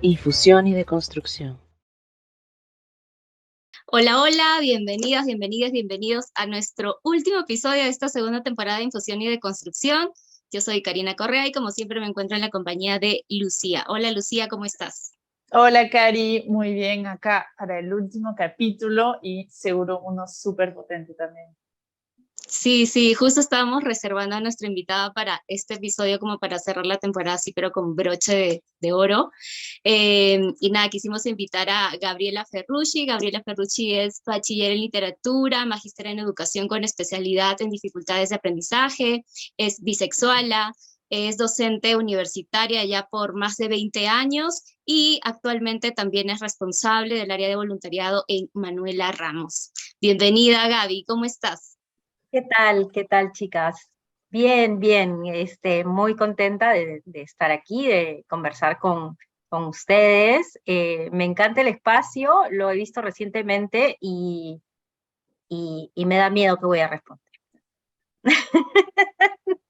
Infusión y deconstrucción. Hola, hola, bienvenidas, bienvenidas, bienvenidos a nuestro último episodio de esta segunda temporada de Infusión y Deconstrucción. Yo soy Karina Correa y como siempre me encuentro en la compañía de Lucía. Hola Lucía, ¿cómo estás? Hola, Cari, muy bien acá para el último capítulo y seguro uno súper potente también. Sí, justo estábamos reservando a nuestra invitada para este episodio como para cerrar la temporada así, pero con broche de oro. Y nada, quisimos invitar a Gabriela Ferrucci. Gabriela Ferrucci es bachiller en literatura, magíster en educación con especialidad en dificultades de aprendizaje, es bisexuala, es docente universitaria ya por más de 20 años y actualmente también es responsable del área de voluntariado en Manuela Ramos. Bienvenida, Gaby, ¿cómo estás? ¿Qué tal? ¿Qué tal, chicas? Bien, bien, muy contenta de estar aquí, de conversar con ustedes. Me encanta el espacio, lo he visto recientemente y me da miedo que voy a responder.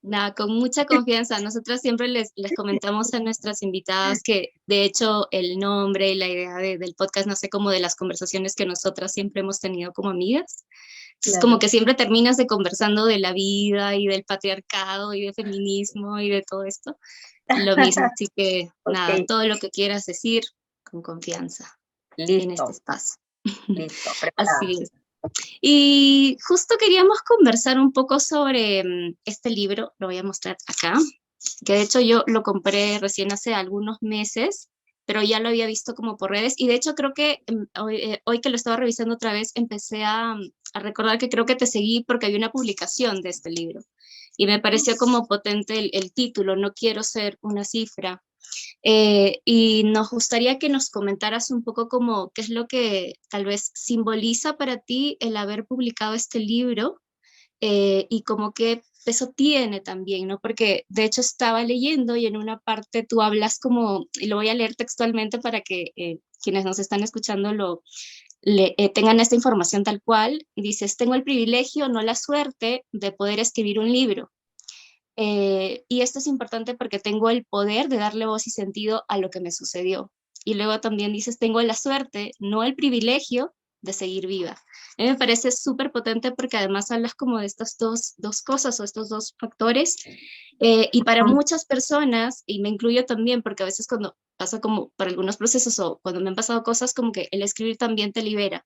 Nada, con mucha confianza. Nosotras siempre les comentamos a nuestras invitadas que, de hecho, el nombre y la idea del podcast nace como de las conversaciones que nosotras siempre hemos tenido como amigas. Entonces, como Claro. que siempre terminas de conversando de la vida y del patriarcado y de feminismo y de todo esto. Lo mismo, así que nada, Ok, todo lo que quieras decir con confianza en este listo, espacio. listo, Así preparada. es. Y justo queríamos conversar un poco sobre este libro, lo voy a mostrar acá, que de hecho yo lo compré recién hace algunos meses, pero ya lo había visto como por redes, y de hecho creo que hoy que lo estaba revisando otra vez, empecé a recordar que creo que te seguí porque había una publicación de este libro, y me pareció como potente el título, No quiero ser una cifra, y nos gustaría que nos comentaras un poco como qué es lo que tal vez simboliza para ti el haber publicado este libro y como qué peso tiene también, ¿no? Porque de hecho estaba leyendo y en una parte tú hablas como, y lo voy a leer textualmente para que quienes nos están escuchando tengan esta información tal cual. Dices, tengo el privilegio, no la suerte, de poder escribir un libro. Y esto es importante porque tengo el poder de darle voz y sentido a lo que me sucedió. Y luego también dices, tengo la suerte, no el privilegio de seguir viva. A mí me parece súper potente porque además hablas como de estas dos cosas o estos dos factores. Y para muchas personas, y me incluyo también, porque a veces cuando pasa como por algunos procesos o cuando me han pasado cosas, como que el escribir también te libera.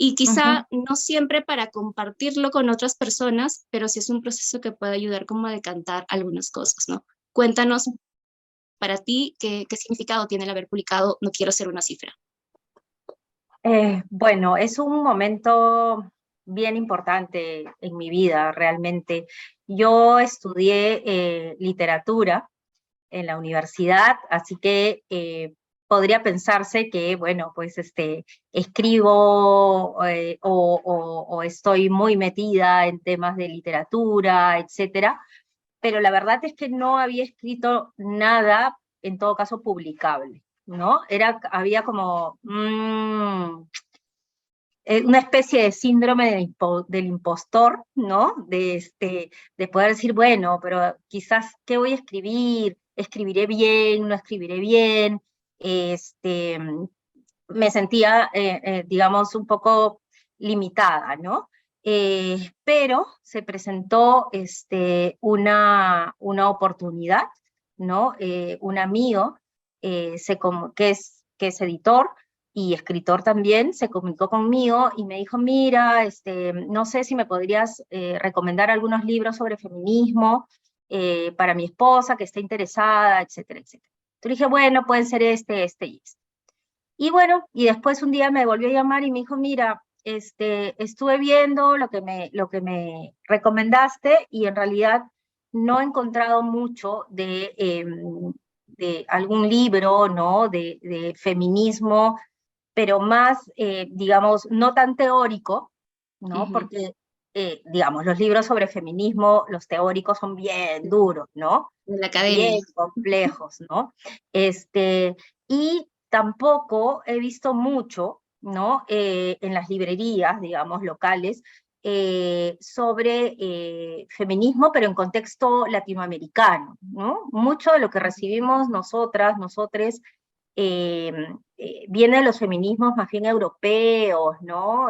Y Ujú. quizá no siempre para compartirlo con otras personas, pero sí es un proceso que puede ayudar como a decantar algunas cosas, ¿no? Cuéntanos para ti qué significado tiene el haber publicado No quiero ser una cifra. Bueno, es un momento bien importante en mi vida, realmente. Yo estudié literatura en la universidad, así que podría pensarse que, bueno, pues escribo o estoy muy metida en temas de literatura, etcétera, pero la verdad es que no había escrito nada, en todo caso, publicable, ¿no? Había como una especie de síndrome del impostor, ¿no? De poder decir, bueno, pero quizás, ¿qué voy a escribir? ¿Escribiré bien? ¿No escribiré bien? Este, Me sentía, digamos, un poco limitada, ¿no? Pero se presentó una oportunidad, ¿no? Un amigo que es editor y escritor también, se comunicó conmigo y me dijo, mira, no sé si me podrías recomendar algunos libros sobre feminismo para mi esposa que está interesada, etcétera, etcétera. Entonces dije, bueno, pueden ser este y este. Y bueno, y después un día me volvió a llamar y me dijo, mira, estuve viendo lo que me recomendaste y en realidad no he encontrado mucho de algún libro, ¿no? De feminismo, pero más, digamos, no tan teórico, ¿no? Ujú. Porque, digamos, los libros sobre feminismo, los teóricos son bien duros, ¿no? De la Bien academia. complejos, ¿no? Y tampoco he visto mucho, ¿no? En las librerías, digamos, locales, sobre feminismo, pero en contexto latinoamericano, ¿no? Mucho de lo que recibimos nosotras, nosotres, viene de los feminismos más bien europeos, ¿no?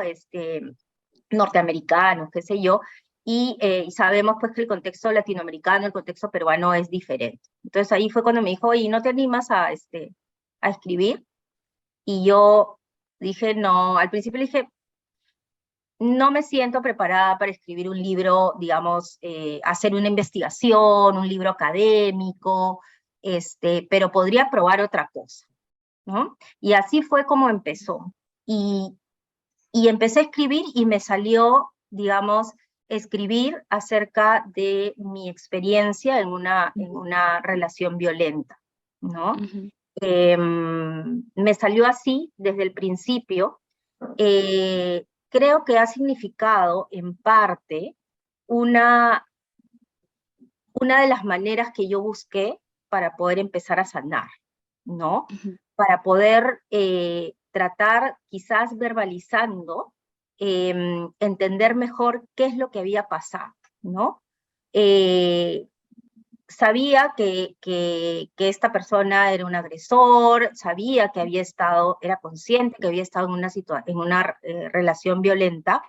Norteamericanos, qué sé yo, y sabemos pues que el contexto latinoamericano, el contexto peruano es diferente. Entonces ahí fue cuando me dijo, ¿y no te animas a escribir? Y yo dije, no, al principio le dije, no me siento preparada para escribir un libro, digamos, hacer una investigación, un libro académico, pero podría probar otra cosa, ¿no? Y así fue como empezó. Y empecé a escribir y me salió, digamos, escribir acerca de mi experiencia en una relación violenta, ¿no? Ujú. Me salió así desde el principio. Creo que ha significado en parte una, una de las maneras que yo busqué para poder empezar a sanar, ¿no? Ujú. Para poder tratar, quizás verbalizando, entender mejor qué es lo que había pasado, ¿no? Eh, Sabía que esta persona era un agresor, sabía que había estado, era consciente que había estado en una relación violenta.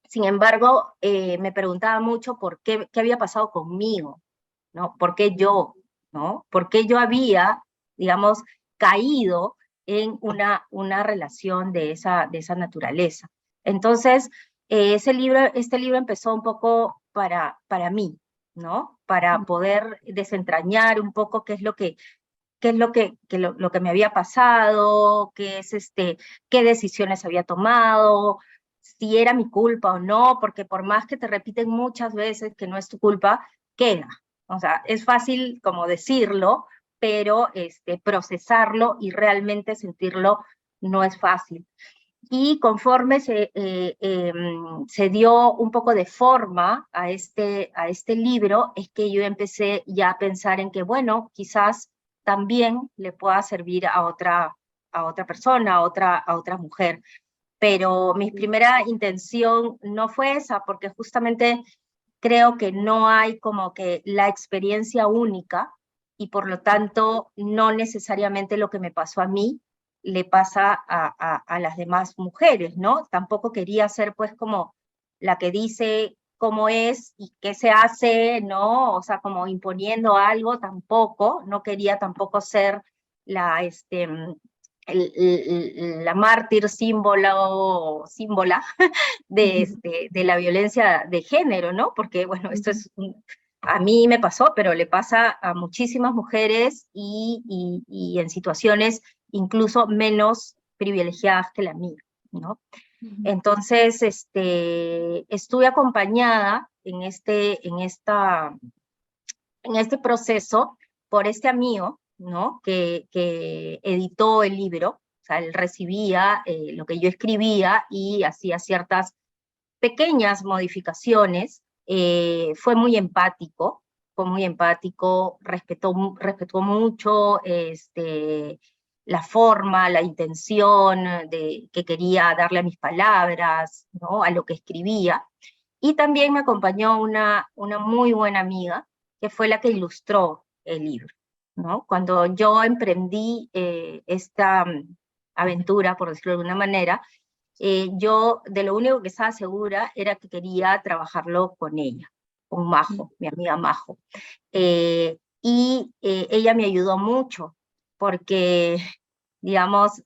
Sin embargo, me preguntaba mucho por qué había pasado conmigo, ¿no? ¿Por qué yo, ¿no? ¿Por qué yo había, digamos, caído en una relación de esa naturaleza? Entonces, este libro empezó un poco para mí, ¿no? Para poder desentrañar un poco qué es lo que me había pasado, qué decisiones había tomado, si era mi culpa o no, porque por más que te repiten muchas veces que no es tu culpa, queda. O sea, es fácil como decirlo, pero procesarlo y realmente sentirlo no es fácil. Y conforme se dio un poco de forma a este libro, es que yo empecé ya a pensar en que, bueno, quizás también le pueda servir a otra persona, a otra mujer. Pero mi primera intención no fue esa, porque justamente creo que no hay como que la experiencia única y por lo tanto no necesariamente lo que me pasó a mí le pasa a las demás mujeres, ¿no? Tampoco quería ser pues como la que dice cómo es y qué se hace, ¿no? O sea, como imponiendo algo, tampoco, no quería tampoco ser la, la mártir símbola de la violencia de género, ¿no? Porque, bueno, a mí me pasó, pero le pasa a muchísimas mujeres y en situaciones incluso menos privilegiadas que la mía, ¿no? Ujú. Entonces, estuve acompañada en este proceso por este amigo, ¿no? Que editó el libro, o sea, él recibía lo que yo escribía y hacía ciertas pequeñas modificaciones. Fue muy empático, respetó mucho la forma, la intención que quería darle a mis palabras, ¿no? A lo que escribía. Y también me acompañó una muy buena amiga, que fue la que ilustró el libro, ¿no? Cuando yo emprendí esta aventura, por decirlo de alguna manera, yo de lo único que estaba segura era que quería trabajarlo con ella, con Majo, mi amiga Majo. Ella me ayudó mucho, porque, digamos,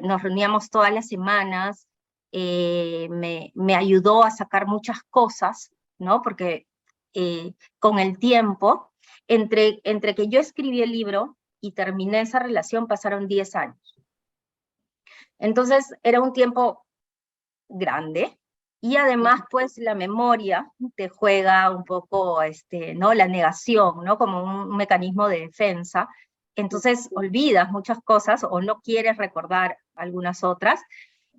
nos reuníamos todas las semanas, me ayudó a sacar muchas cosas, ¿no? Porque con el tiempo, entre que yo escribí el libro y terminé esa relación, pasaron 10 años. Entonces era un tiempo grande, y además pues la memoria te juega un poco, ¿no? La negación, ¿no? Como un mecanismo de defensa. Entonces olvidas muchas cosas o no quieres recordar algunas otras,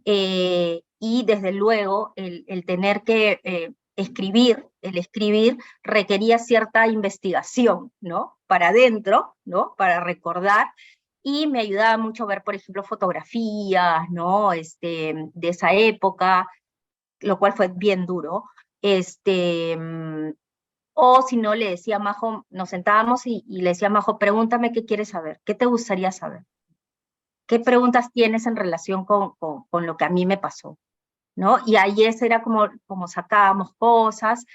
y desde luego el tener que el escribir requería cierta investigación, ¿no? Para adentro, ¿no? Para recordar, y me ayudaba mucho ver, por ejemplo, fotografías, ¿no? De esa época, lo cual fue bien duro. O si no, le decía a Majo, nos sentábamos y le decía a Majo, pregúntame qué quieres saber, qué te gustaría saber. ¿qué preguntas tienes en relación con lo que a mí me pasó? ¿No? Y ahí ese era como sacábamos cosas,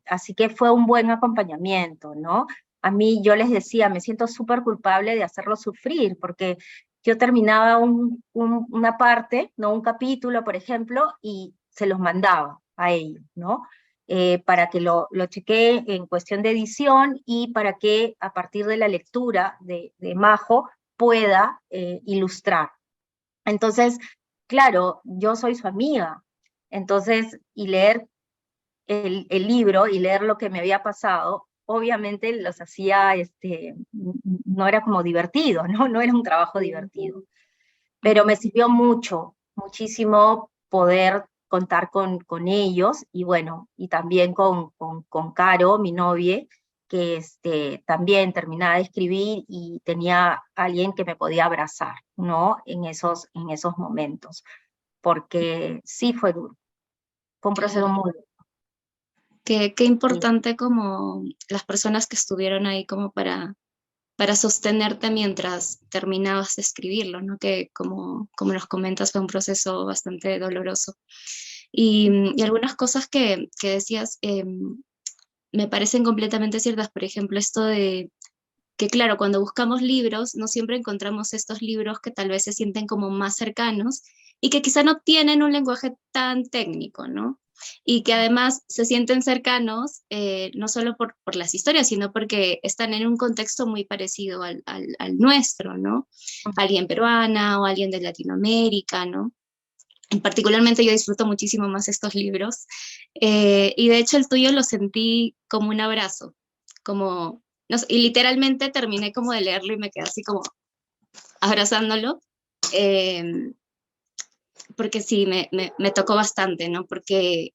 así que fue un buen acompañamiento, ¿no? A mí, yo les decía, me siento súper culpable de hacerlo sufrir, porque yo terminaba una parte, ¿no? Un capítulo, por ejemplo, y se los mandaba a ellos, ¿no? Para que lo chequee en cuestión de edición y para que a partir de la lectura de Majo pueda ilustrar. Entonces, claro, yo soy su amiga, entonces, y leer el libro y leer lo que me había pasado, obviamente los hacía, no era como divertido, ¿no? No era un trabajo divertido, pero me sirvió mucho, muchísimo poder contar con ellos, y bueno, y también con Caro, mi novia, que también terminaba de escribir y tenía alguien que me podía abrazar, ¿no? En esos momentos, porque sí fue duro, fue un proceso Claro. muy duro. Qué importante como las personas que estuvieron ahí como para sostenerte mientras terminabas de escribirlo, ¿no? Que como nos comentas fue un proceso bastante doloroso. Y algunas cosas que decías me parecen completamente ciertas, por ejemplo, esto de que claro, cuando buscamos libros, no siempre encontramos estos libros que tal vez se sienten como más cercanos y que quizá no tienen un lenguaje tan técnico, ¿no? Y que además se sienten cercanos, no solo por las historias, sino porque están en un contexto muy parecido al nuestro, ¿no? Alguien peruana o alguien de Latinoamérica, ¿no? Y particularmente yo disfruto muchísimo más estos libros. Y de hecho el tuyo lo sentí como un abrazo, como, no sé, y literalmente terminé como de leerlo y me quedé así como abrazándolo, eh, porque sí, me tocó bastante, ¿no? Porque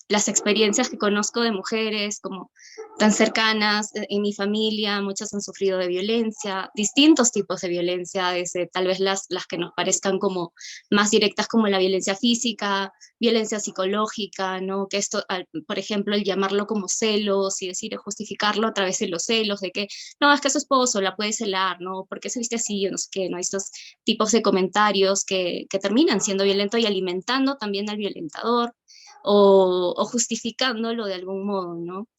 las experiencias que conozco de mujeres como tan cercanas en mi familia, muchas han sufrido de violencia, distintos tipos de violencia, desde tal vez las que nos parezcan como más directas como la violencia física, violencia psicológica, ¿no? Que esto, por ejemplo, el llamarlo como celos y decir, justificarlo a través de los celos, de que, no, es que su esposo la puede celar, ¿no? ¿Por qué se viste así? O no sé qué, ¿no? Estos tipos de comentarios que terminan siendo violentos y alimentando también al violentador o justificándolo de algún modo, ¿no?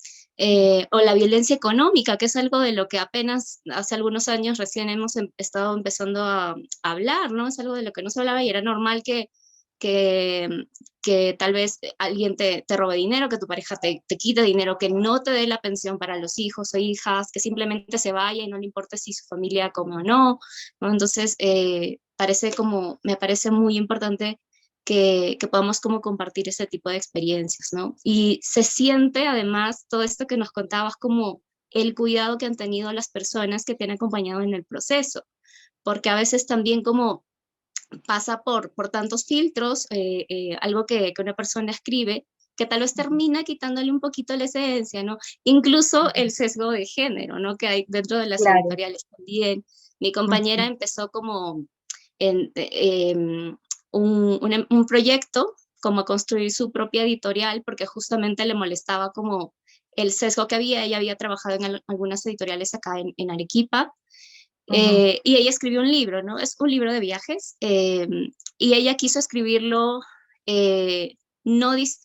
O la violencia económica, que es algo de lo que apenas hace algunos años recién hemos estado empezando a hablar, ¿no? Es algo de lo que no se hablaba y era normal que, que tal vez alguien te robe dinero, que tu pareja te quite dinero, que no te dé la pensión para los hijos o hijas, que simplemente se vaya y no le importa si su familia come o no, ¿no? Entonces, me parece muy importante que podamos como compartir ese tipo de experiencias, ¿no? Y se siente además todo esto que nos contabas como el cuidado que han tenido las personas que te han acompañado en el proceso, porque a veces también como pasa por tantos filtros, algo que una persona escribe, que tal vez termina quitándole un poquito la esencia, ¿no? Incluso el sesgo de género, ¿no? Que hay dentro de las Claro. editoriales también. Mi compañera empezó como en, un proyecto como a construir su propia editorial porque justamente le molestaba como el sesgo que había. Ella había trabajado en algunas editoriales acá en Arequipa y ella escribió un libro, ¿no? Es un libro de viajes y ella quiso escribirlo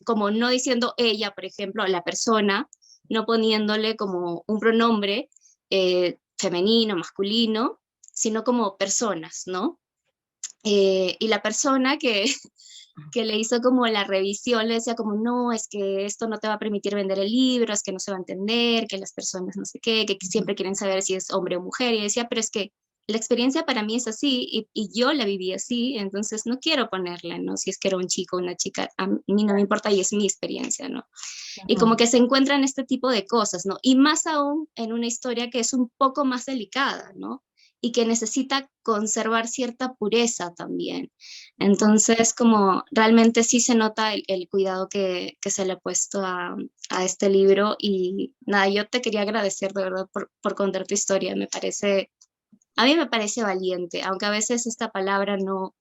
como no diciendo ella, por ejemplo, la persona, no poniéndole como un pronombre femenino, masculino, sino como personas, ¿no? Y la persona que le hizo como la revisión le decía como, no, es que esto no te va a permitir vender el libro, es que no se va a entender, que las personas no sé qué, que siempre quieren saber si es hombre o mujer. Y decía, pero es que la experiencia para mí es así y yo la viví así, entonces no quiero ponerla, ¿no? Si es que era un chico o una chica, a mí no me importa y es mi experiencia, ¿no? Y como que se encuentran este tipo de cosas, ¿no? Y más aún en una historia que es un poco más delicada, ¿no? Y que necesita conservar cierta pureza también. Entonces, como realmente sí se nota el cuidado que se le ha puesto a este libro y nada, yo te quería agradecer de verdad por contar tu historia, a mí me parece valiente, aunque a veces esta palabra no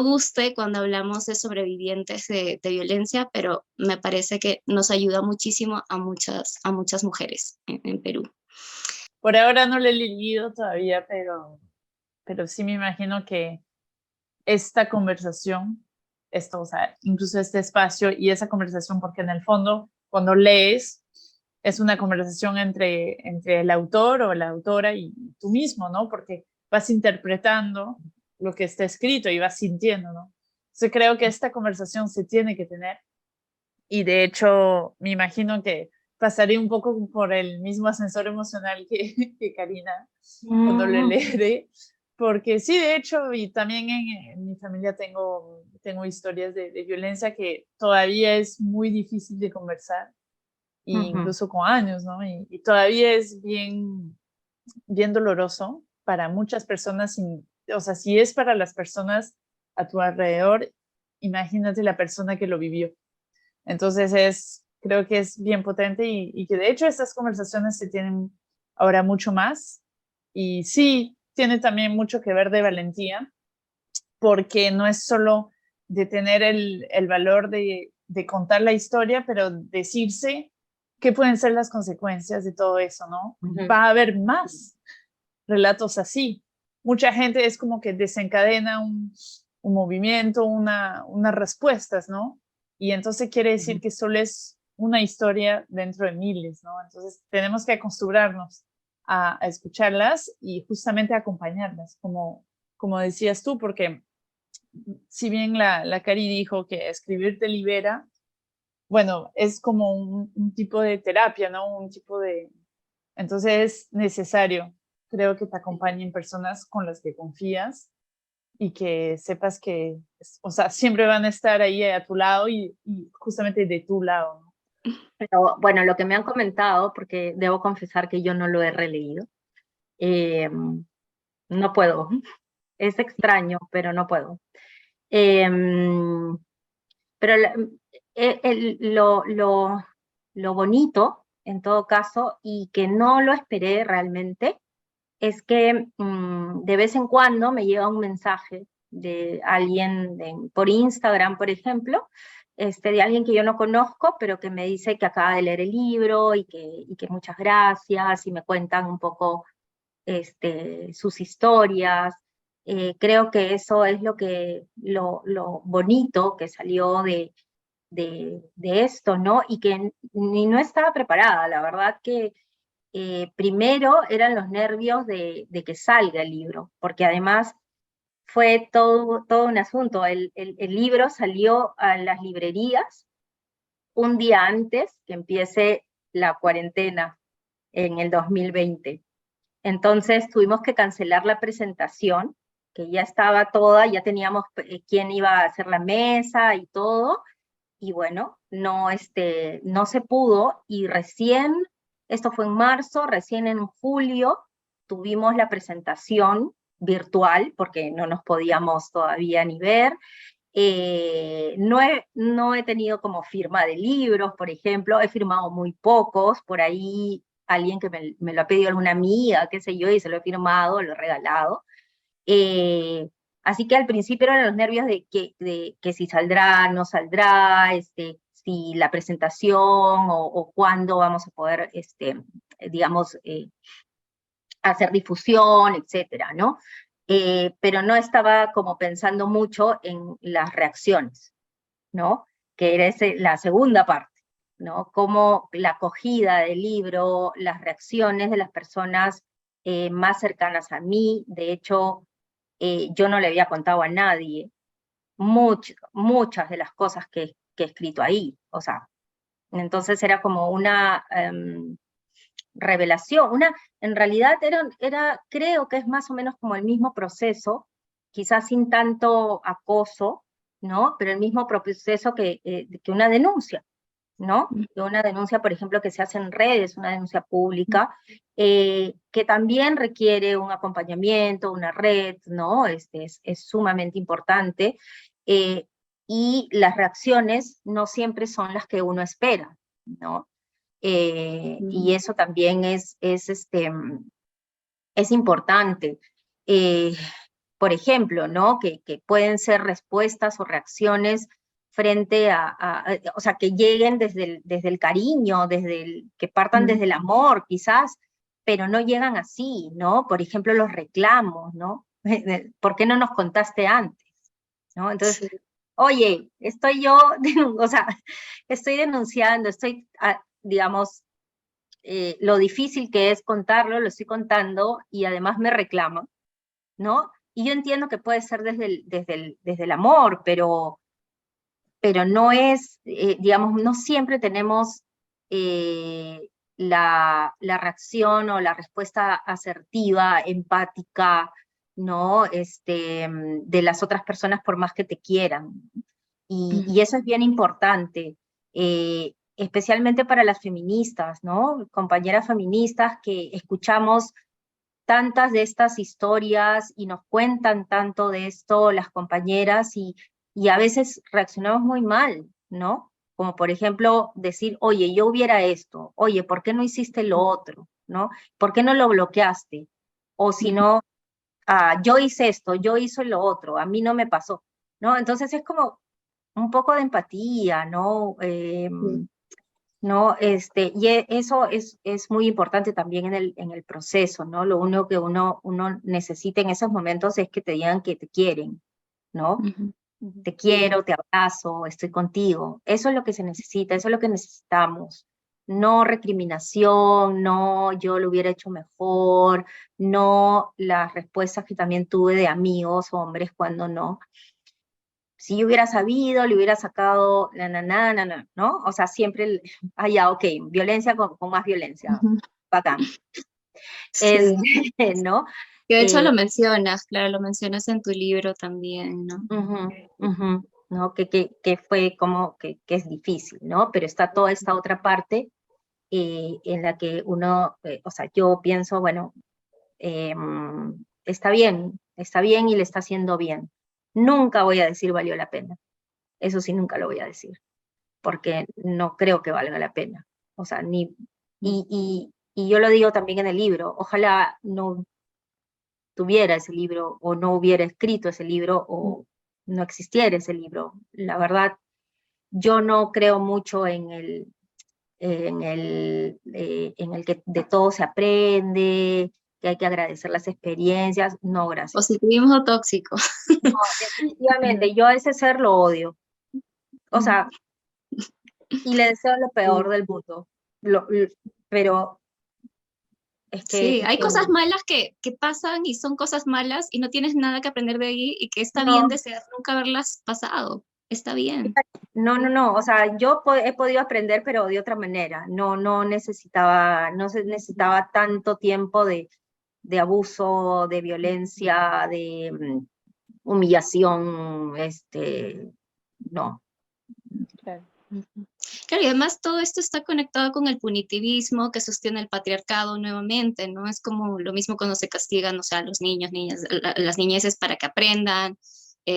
guste cuando hablamos de sobrevivientes de violencia, pero me parece que nos ayuda muchísimo a muchas mujeres en Perú. Por ahora no lo he leído todavía, pero sí me imagino que esta conversación, o sea, incluso este espacio y esa conversación, porque en el fondo, cuando lees, es una conversación entre el autor o la autora y tú mismo, ¿no? Porque vas interpretando lo que está escrito y vas sintiendo, ¿no? Entonces creo que esta conversación se tiene que tener, y de hecho me imagino que pasaré un poco por el mismo ascensor emocional que Karina cuando le leeré, porque sí, de hecho, y también en mi familia tengo historias de violencia que todavía es muy difícil de conversar, incluso con años, ¿no? Y todavía es bien doloroso para muchas personas, o sea, si es para las personas a tu alrededor, imagínate la persona que lo vivió. Entonces creo que es bien potente y que de hecho estas conversaciones se tienen ahora mucho más, y sí, tiene también mucho que ver de valentía, porque no es solo de tener el valor de contar la historia, pero decirse qué pueden ser las consecuencias de todo eso, ¿no? Va a haber más relatos así. Mucha gente es como que desencadena un movimiento, unas respuestas, ¿no? Y entonces quiere decir que solo es una historia dentro de miles, ¿no? Entonces tenemos que acostumbrarnos a escucharlas y justamente acompañarlas, como decías tú, porque si bien la Cari dijo que escribir te libera, bueno, es como un tipo de terapia, ¿no? Un tipo de... Entonces es necesario, creo, que te acompañen personas con las que confías y que sepas que, o sea, siempre van a estar ahí a tu lado y justamente de tu lado, ¿no? Pero bueno, lo que me han comentado, porque debo confesar que yo no lo he releído, no puedo. Es extraño, pero no puedo. Pero lo bonito, en todo caso, y que no lo esperé realmente, es que de vez en cuando me llega un mensaje de alguien por Instagram, por ejemplo, de alguien que yo no conozco, pero que me dice que acaba de leer el libro y que muchas gracias, y me cuentan un poco sus historias. Creo que eso es lo bonito que salió de esto, ¿no? Y que ni no estaba preparada, la verdad que primero eran los nervios de que salga el libro, porque además fue todo un asunto. El libro salió a las librerías un día antes que empiece la cuarentena en el 2020. Entonces tuvimos que cancelar la presentación, que ya estaba toda, ya teníamos quién iba a hacer la mesa y todo, y bueno, no se pudo, y recién, esto fue en marzo, recién en julio tuvimos la presentación virtual, porque no nos podíamos todavía ni ver. No he tenido como firma de libros, por ejemplo, he firmado muy pocos, por ahí alguien que me lo ha pedido alguna amiga, qué sé yo, y se lo he firmado, lo he regalado. Así que al principio eran los nervios de que si saldrá, no saldrá, si la presentación o cuándo vamos a poder, digamos, hacer difusión, etcétera, ¿no? Pero no estaba como pensando mucho en las reacciones, ¿no? Que era la segunda parte, ¿no? Como la acogida del libro, las reacciones de las personas más cercanas a mí. De hecho, yo no le había contado a nadie muchas de las cosas que he escrito ahí, o sea, entonces era como una revelación, en realidad creo que es más o menos como el mismo proceso, quizás sin tanto acoso, ¿no? Pero el mismo proceso que una denuncia, ¿no? De una denuncia, por ejemplo, que se hace en redes, una denuncia pública, que también requiere un acompañamiento, una red, ¿no? Es sumamente importante, y las reacciones no siempre son las que uno espera, ¿no? Y eso también es importante. Por ejemplo, ¿no? Que pueden ser respuestas o reacciones frente o sea, que lleguen desde el cariño, que partan desde el amor, quizás, pero no llegan así, ¿no? Por ejemplo, los reclamos, ¿no? ¿Por qué no nos contaste antes? ¿No? Entonces, Sí. oye, estoy yo, o sea, estoy denunciando, digamos, lo difícil que es contarlo, lo estoy contando y además me reclaman, ¿no? Y yo entiendo que puede ser desde el amor, pero no es, digamos, no siempre tenemos la reacción o la respuesta asertiva, empática, ¿no? De las otras personas por más que te quieran. Y eso es bien importante, especialmente para las feministas, ¿no? Compañeras feministas que escuchamos tantas de estas historias y nos cuentan tanto de esto las compañeras y a veces reaccionamos muy mal, ¿no? Como por ejemplo decir, oye, yo hubiera esto, oye, ¿por qué no hiciste lo otro? ¿No? ¿Por qué no lo bloqueaste? O si no, yo hice esto, yo hice lo otro, a mí no me pasó, ¿no? Entonces es como un poco de empatía, ¿no? ¿No? Eso es muy importante también en el proceso, ¿no? Lo único que uno necesita en esos momentos es que te digan que te quieren, ¿no? Ujú. Te quiero, te abrazo, estoy contigo. Eso es lo que se necesita, eso es lo que necesitamos. No recriminación, no yo lo hubiera hecho mejor, no las respuestas que también tuve de amigos, hombres, cuando no. Si yo hubiera sabido, le hubiera sacado ¿no? O sea, siempre, ya, ok, violencia con más violencia, Ujú. bacán. Es, Sí. ¿no? Que de hecho Eh, lo mencionas, claro, lo mencionas en tu libro también, ¿no? ujú, ujú, ¿no? Que fue como que es difícil, ¿no? Pero está toda esta otra parte en la que uno, o sea, yo pienso, bueno, está bien y le está haciendo bien. Nunca voy a decir valió la pena. Eso sí, nunca lo voy a decir, porque no creo que valga la pena. O sea, y yo lo digo también en el libro, ojalá no tuviera ese libro o no hubiera escrito ese libro o no existiera ese libro. La verdad, yo no creo mucho en el que de todo se aprende, que hay que agradecer las experiencias. No, gracias. Positivismo tóxico. No, definitivamente, yo a ese ser lo odio. O sea, y le deseo lo peor del mundo. Pero Sí, es hay que cosas malas que pasan y son cosas malas y no tienes nada que aprender de ahí y que está bien no, desear nunca haberlas pasado. Está bien. no, o sea, yo he podido aprender, pero de otra manera. No se necesitaba tanto tiempo de abuso, de violencia, de humillación, no. Claro. Ujú. Claro, y además todo esto está conectado con el punitivismo que sostiene el patriarcado nuevamente, ¿no? Es como lo mismo cuando se castigan, o sea, a los niños, niñas, las niñeces para que aprendan,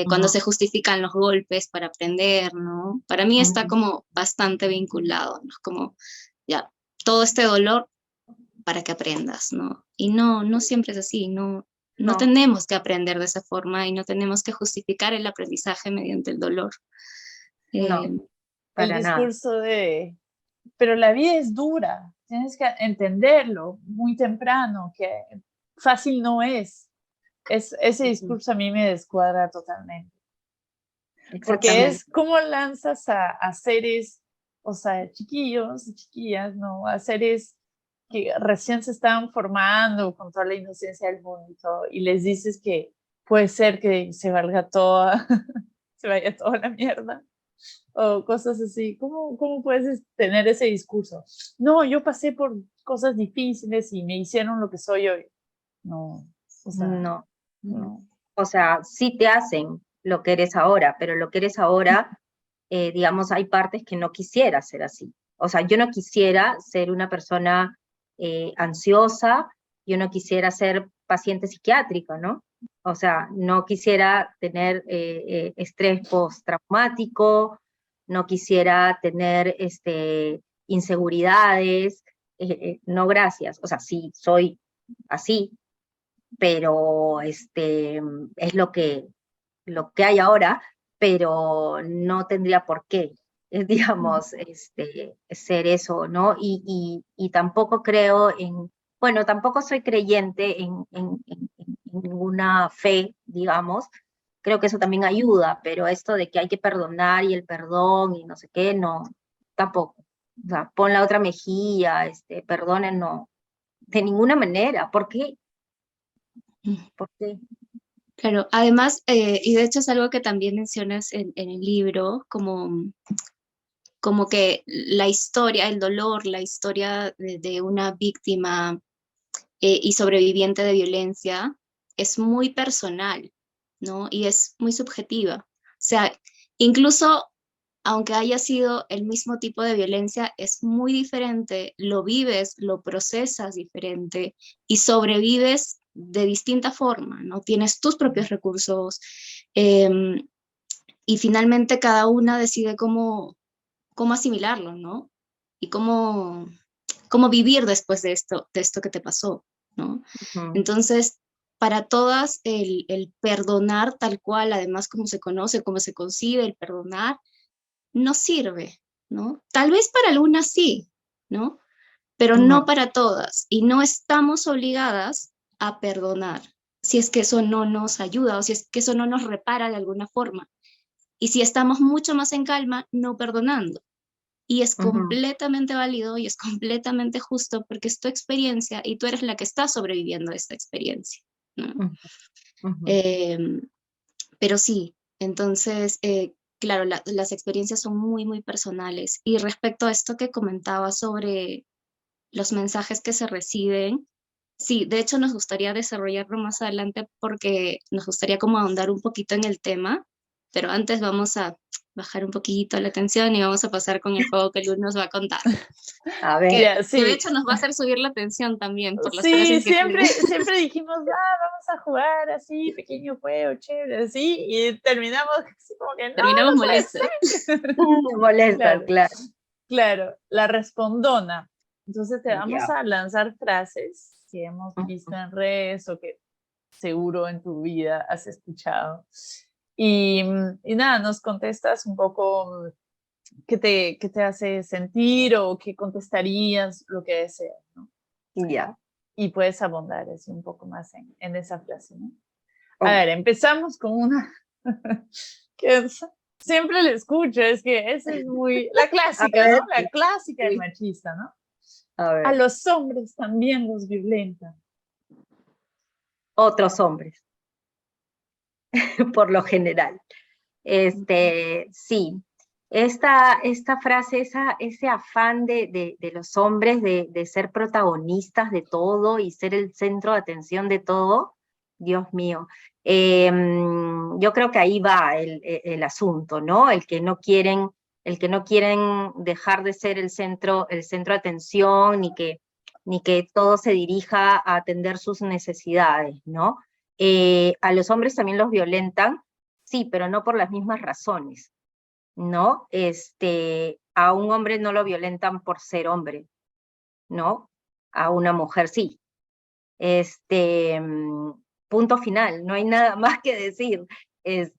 cuando Ujú, se justifican los golpes para aprender, ¿no? Para mí está ujú, como bastante vinculado, ¿no? Como, ya, todo este dolor para que aprendas, ¿no? Y no, no siempre es así, no, no no, tenemos que aprender de esa forma y no tenemos que justificar el aprendizaje mediante el dolor. no, Eh, El para nada. discurso de, pero la vida es dura, tienes que entenderlo muy temprano, que fácil no es. Ese discurso a mí me descuadra totalmente. Porque Exactamente. es cómo lanzas a seres, o sea, chiquillos y chiquillas, ¿no? A seres que recién se estaban formando con toda la inocencia del mundo y todo, y les dices que puede ser que se valga toda, se vaya toda la mierda, o cosas así. ¿Cómo puedes tener ese discurso? No, yo pasé por cosas difíciles y me hicieron lo que soy hoy. No, o sea, No. no. O sea, sí te hacen lo que eres ahora, pero lo que eres ahora, digamos, hay partes que no quisiera ser así. O sea, yo no quisiera ser una persona ansiosa, yo no quisiera ser paciente psiquiátrico, ¿no? O sea, no quisiera tener estrés postraumático, no quisiera tener inseguridades, no gracias. O sea, sí, soy así, pero es lo que hay ahora, pero no tendría por qué, digamos, ser eso, ¿no? Y tampoco creo en, bueno, tampoco soy creyente en ninguna fe, digamos. Creo que eso también ayuda, pero esto de que hay que perdonar y el perdón y no sé qué, no, tampoco. O sea, pon la otra mejilla, perdonen, no, de ninguna manera. ¿Por qué? ¿Por qué? Claro, además, y de hecho es algo que también mencionas en el libro, como que la historia, el dolor, la historia de una víctima y sobreviviente de violencia es muy personal, ¿no? Y es muy subjetiva. O sea, incluso aunque haya sido el mismo tipo de violencia, es muy diferente, lo vives, lo procesas diferente y sobrevives de distinta forma, ¿no? Tienes tus propios recursos y finalmente cada una decide cómo asimilarlo, ¿no? Y cómo vivir después de esto que te pasó, ¿no? Entonces, para todas, el perdonar tal cual, además como se conoce, como se concibe el perdonar, no sirve, ¿no? Tal vez para algunas sí, ¿no? Pero no para todas. Y no estamos obligadas a perdonar si es que eso no nos ayuda o si es que eso no nos repara de alguna forma. Y si estamos mucho más en calma, no perdonando. Y es completamente válido y es completamente justo porque es tu experiencia y tú eres la que está sobreviviendo a esta experiencia, ¿no? Pero sí, entonces, claro, las experiencias son muy, muy personales. Y respecto a esto que comentaba sobre los mensajes que se reciben, sí, de hecho nos gustaría desarrollarlo más adelante porque nos gustaría como ahondar un poquito en el tema, pero antes vamos a bajar un poquito la tensión y vamos a pasar con el juego que Luz nos va a contar. A ver. Ya, Que de sí. hecho nos va a hacer subir la tensión también por las Sí, frases que siempre dijimos, vamos a jugar así, pequeño juego, chévere, así, y terminamos así como que terminamos no puede molestos. ser. Molestas, claro. Claro, la respondona. Entonces te vamos Ya. a lanzar frases que hemos visto en redes o que seguro en tu vida has escuchado. Y nada, nos contestas un poco qué te hace sentir o qué contestarías, lo que deseas, ¿no? Ya. Y puedes abundar así un poco más en esa frase, ¿no? Oh. A ver, empezamos con una que siempre le escucho, es que esa es muy, la clásica, ver, ¿no? La clásica del sí. machista, ¿no? A A ver. los hombres también los violentan. Otros hombres, por lo general. Sí, esta frase, ese afán de los hombres de ser protagonistas de todo y ser el centro de atención de todo, Dios mío. Yo creo que ahí va el asunto, ¿no? El que no quieren dejar de ser el centro de atención, ni que todo se dirija a atender sus necesidades, ¿no? A los hombres también los violentan. Sí, pero no por las mismas razones, ¿no? A un hombre no lo violentan por ser hombre, ¿no? A una mujer sí. Punto final, no hay nada más que decir. Es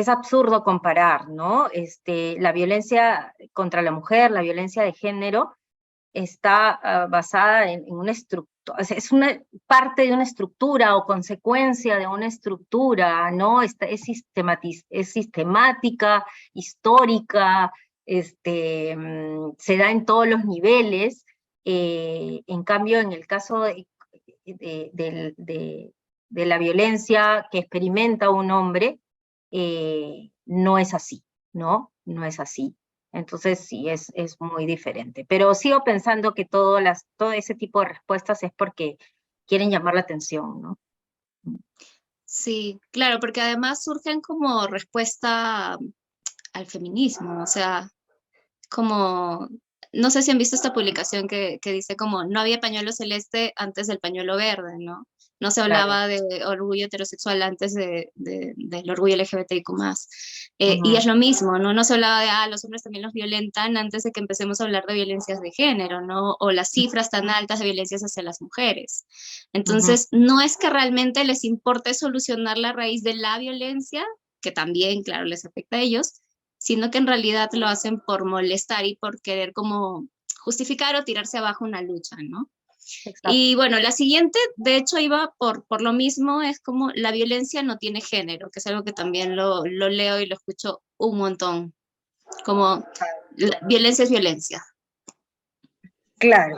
absurdo comparar, ¿no? La violencia contra la mujer, la violencia de género, está basada en una estructura, es una parte de una estructura o consecuencia de una estructura, ¿no? Es sistemática, histórica, se da en todos los niveles. En cambio, en el caso de la violencia que experimenta un hombre, no es así, ¿no? No es así. Entonces sí, es muy diferente. Pero sigo pensando que todo ese tipo de respuestas es porque quieren llamar la atención, ¿no? Sí, claro, porque además surgen como respuesta al feminismo, o sea, como, no sé si han visto esta publicación que dice como, no había pañuelo celeste antes del pañuelo verde, ¿no? No se hablaba de orgullo heterosexual antes del orgullo LGBTIQ+. Y es lo mismo, ¿no? No se hablaba de, los hombres también los violentan antes de que empecemos a hablar de violencias de género, ¿no? O las cifras tan altas de violencias hacia las mujeres. Entonces, no es que realmente les importe solucionar la raíz de la violencia, que también, claro, les afecta a ellos, sino que en realidad lo hacen por molestar y por querer como justificar o tirarse abajo una lucha, ¿no? Exacto. Y bueno, la siguiente, de hecho, iba por lo mismo, es como la violencia no tiene género, que es algo que también lo leo y lo escucho un montón, como violencia es violencia. Claro,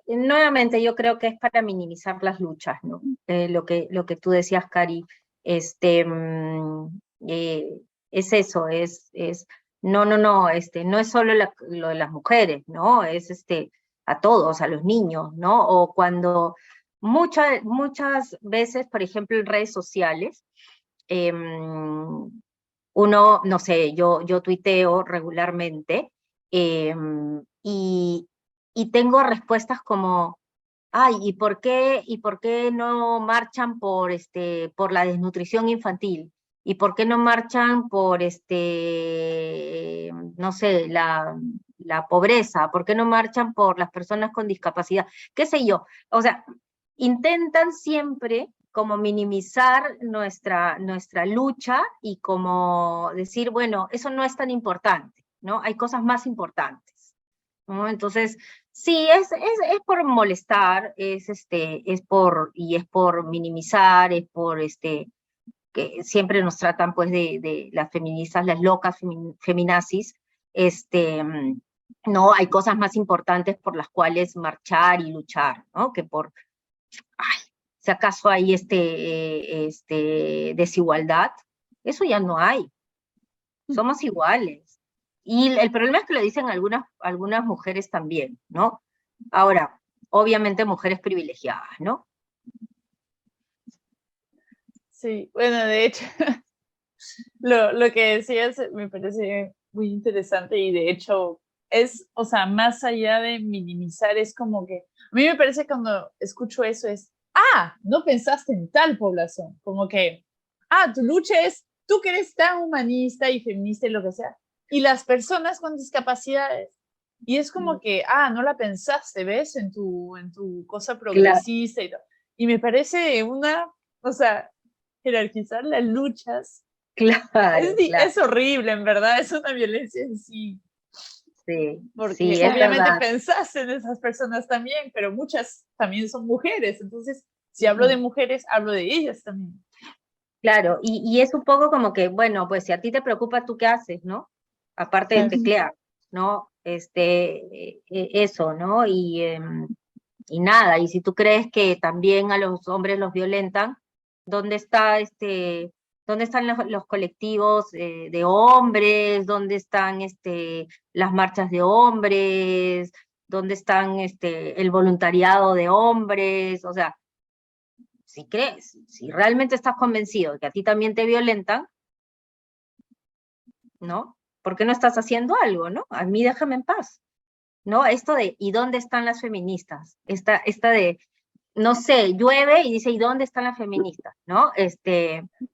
nuevamente yo creo que es para minimizar las luchas, ¿no? Lo que tú decías, Cari, es eso, no, no es solo lo de las mujeres, ¿no? Es a todos, a los niños, ¿no? O cuando muchas veces, por ejemplo, en redes sociales, uno, no sé, yo tuiteo regularmente, y tengo respuestas como, ay, ¿y por qué no marchan por la desnutrición infantil? ¿Y por qué no marchan por, no sé, la pobreza? ¿Por qué no marchan por las personas con discapacidad? ¿Qué sé yo? O sea, intentan siempre como minimizar nuestra lucha y como decir, bueno, eso no es tan importante, ¿no? Hay cosas más importantes, ¿no? Entonces, sí, es por molestar, es por minimizar, es por que siempre nos tratan pues de las feministas, las locas feminazis, no, hay cosas más importantes por las cuales marchar y luchar, ¿no? Que por, ay, si acaso hay desigualdad, eso ya no hay, somos iguales. Y el problema es que lo dicen algunas mujeres también, ¿no? Ahora, obviamente mujeres privilegiadas, ¿no? Sí, bueno, de hecho, lo que decías me parece muy interesante y de hecho es, o sea, más allá de minimizar, es como que, a mí me parece cuando escucho eso es, no pensaste en tal población, como que, tu lucha es, tú que eres tan humanista y feminista y lo que sea, y las personas con discapacidades, y es como que, no la pensaste, ¿ves? En tu cosa progresista y todo. Y me parece o sea, jerarquizar las luchas Claro, es horrible, en verdad, es una violencia en sí. Sí, Porque sí, es obviamente verdad. pensaste en esas personas también, pero muchas también son mujeres. Entonces, si hablo de mujeres, hablo de ellas también. Claro, y es un poco como que, bueno, pues si a ti te preocupa, ¿tú qué haces, no? Aparte de teclear, ¿no? Eso, ¿no? Y nada, y si tú crees que también a los hombres los violentan, ¿dónde dónde están los colectivos de hombres? ¿Dónde están las marchas de hombres? ¿Dónde están el voluntariado de hombres? O sea, si crees, si realmente estás convencido de que a ti también te violentan, ¿no? ¿Por qué no estás haciendo algo, no? A mí déjame en paz, ¿no? Esto de, ¿y dónde están las feministas? Esta de, no sé, llueve y dice, ¿y dónde están las feministas? ¿No?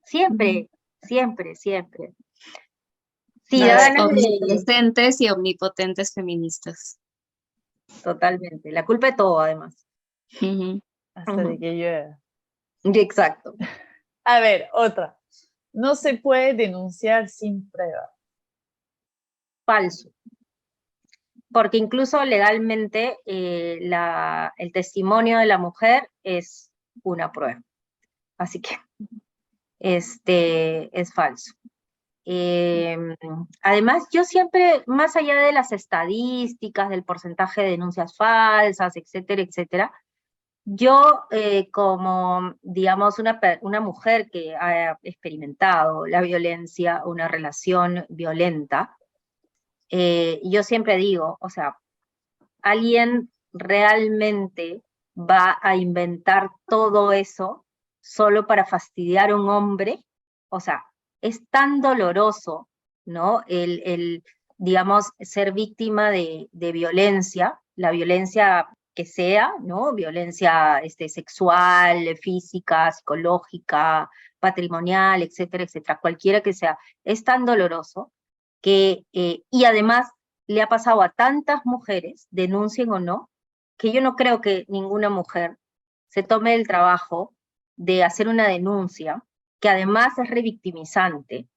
Siempre, siempre, siempre. Sí, da Las ganas de... omnipresentes y omnipotentes feministas. Totalmente. La culpa de todo, además. Hasta de que llueva. Exacto. A ver, otra. No se puede denunciar sin prueba. Falso. Porque incluso legalmente el testimonio de la mujer es una prueba. Así que es falso. Además, yo siempre, más allá de las estadísticas, del porcentaje de denuncias falsas, etcétera, etcétera, yo como, digamos, una mujer que ha experimentado la violencia, una relación violenta, yo siempre digo, o sea, ¿alguien realmente va a inventar todo eso solo para fastidiar a un hombre? O sea, es tan doloroso, ¿no? Digamos, ser víctima de violencia, la violencia que sea, ¿no? Violencia sexual, física, psicológica, patrimonial, etcétera, etcétera, cualquiera que sea, es tan doloroso que, y además le ha pasado a tantas mujeres, denuncien o no, que yo no creo que ninguna mujer se tome el trabajo de hacer una denuncia, que además es revictimizante,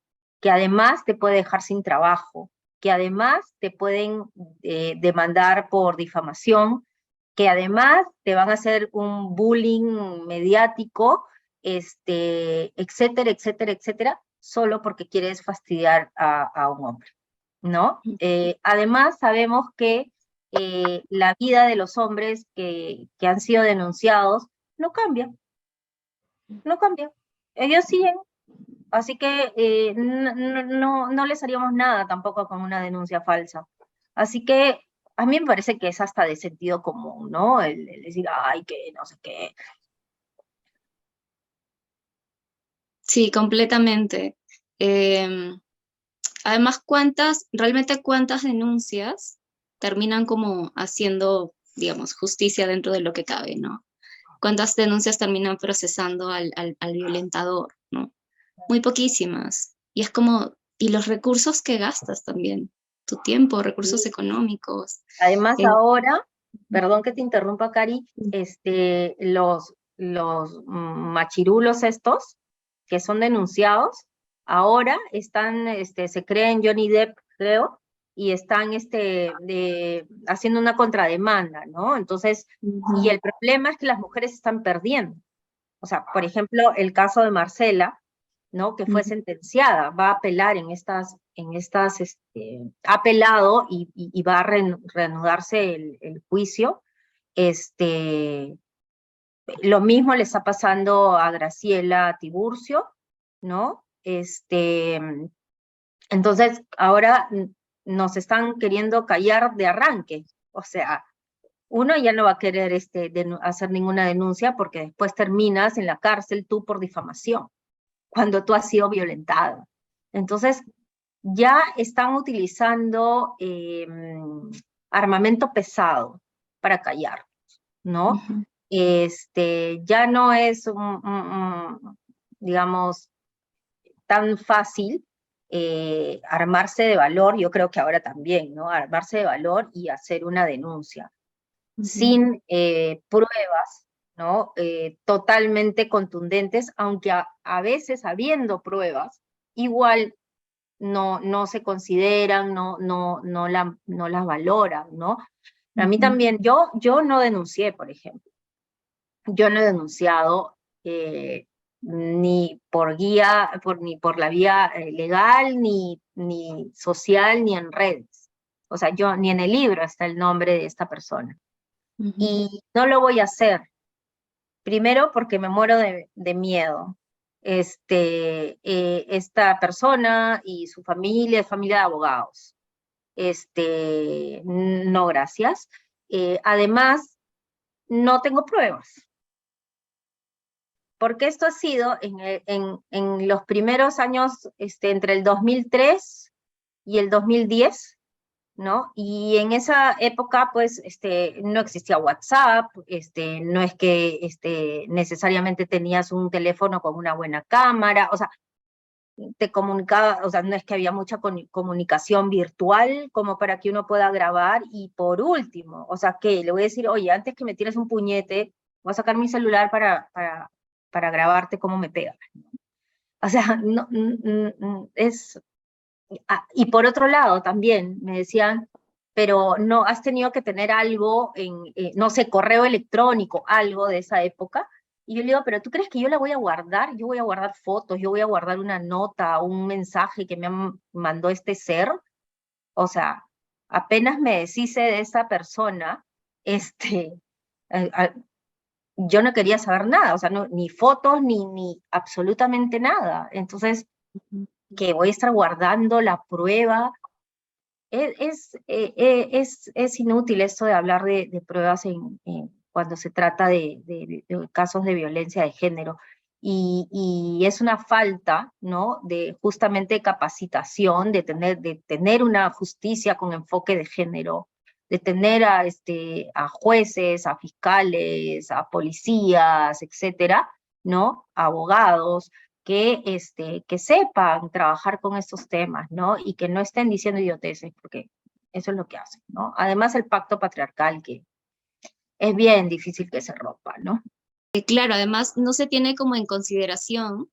que además te puede dejar sin trabajo, que además te pueden demandar por difamación, que además te van a hacer un bullying mediático, etcétera, etcétera, etcétera, solo porque quieres fastidiar a un hombre, ¿no? Además sabemos que la vida de los hombres que han sido denunciados no cambia, no cambia. Ellos siguen, así que no les haríamos nada tampoco con una denuncia falsa. Así que a mí me parece que es hasta de sentido común, ¿no? El decir, ay, que no sé qué. Sí, completamente. Además, realmente cuántas denuncias terminan como haciendo, digamos, justicia dentro de lo que cabe, ¿no? ¿Cuántas denuncias terminan procesando al violentador, ¿no? Muy poquísimas. Y es como, y los recursos que gastas también, tu tiempo, recursos económicos. Además ahora, perdón que te interrumpa, Cari, los machirulos estos, que son denunciados, ahora están, se creen Johnny Depp, creo, y están haciendo una contrademanda, ¿no? Entonces, y el problema es que las mujeres están perdiendo. O sea, por ejemplo, el caso de Marcela, ¿no? Que fue sentenciada, va a apelar ha apelado y va a reanudarse el juicio. Lo mismo le está pasando a Graciela Tiburcio, ¿no? Entonces, ahora nos están queriendo callar de arranque. O sea, uno ya no va a querer hacer ninguna denuncia porque después terminas en la cárcel tú por difamación, cuando tú has sido violentada. Entonces, ya están utilizando armamento pesado para callar, ¿no? Ya no es, digamos, tan fácil armarse de valor, yo creo que ahora también, ¿no? Armarse de valor y hacer una denuncia sin pruebas, ¿no? Totalmente contundentes, aunque a veces habiendo pruebas, igual no se consideran, no las valoran, ¿no? A mí también, yo no denuncié, por ejemplo. Yo no he denunciado ni por ni por la vía legal, ni social, ni en redes. O sea, ni en el libro está el nombre de esta persona. Y no lo voy a hacer. Primero porque me muero de miedo. Esta persona y su familia es familia de abogados. No, gracias. Además, no tengo pruebas. Porque esto ha sido en los primeros años, entre el 2003 y el 2010, ¿no? Y en esa época, pues, no existía WhatsApp, no es que necesariamente tenías un teléfono con una buena cámara, o sea, te comunicaba, o sea, no es que había mucha comunicación virtual como para que uno pueda grabar, y por último, o sea, que le voy a decir, oye, antes que me tires un puñete, voy a sacar mi celular para grabarte cómo me pegan. O sea, no, es... Y por otro lado también me decían, pero no, has tenido que tener algo no sé, correo electrónico, algo de esa época. Y yo le digo, pero ¿tú crees que yo la voy a guardar? Yo voy a guardar fotos, yo voy a guardar una nota, un mensaje que me mandó este ser. O sea, apenas me deshice de esa persona, yo no quería saber nada, o sea, ni fotos, ni absolutamente nada. Entonces, que voy a estar guardando la prueba. Es inútil esto de hablar de pruebas cuando se trata de casos de violencia de género. Y es una falta, ¿no?, de justamente capacitación, de tener una justicia con enfoque de género, de tener a jueces, a fiscales, a policías, etcétera, ¿no?, abogados, que sepan trabajar con estos temas, ¿no? Y que no estén diciendo idioteces, porque eso es lo que hacen, ¿no? Además, el pacto patriarcal, que es bien difícil que se rompa, ¿no? Claro, además no se tiene como en consideración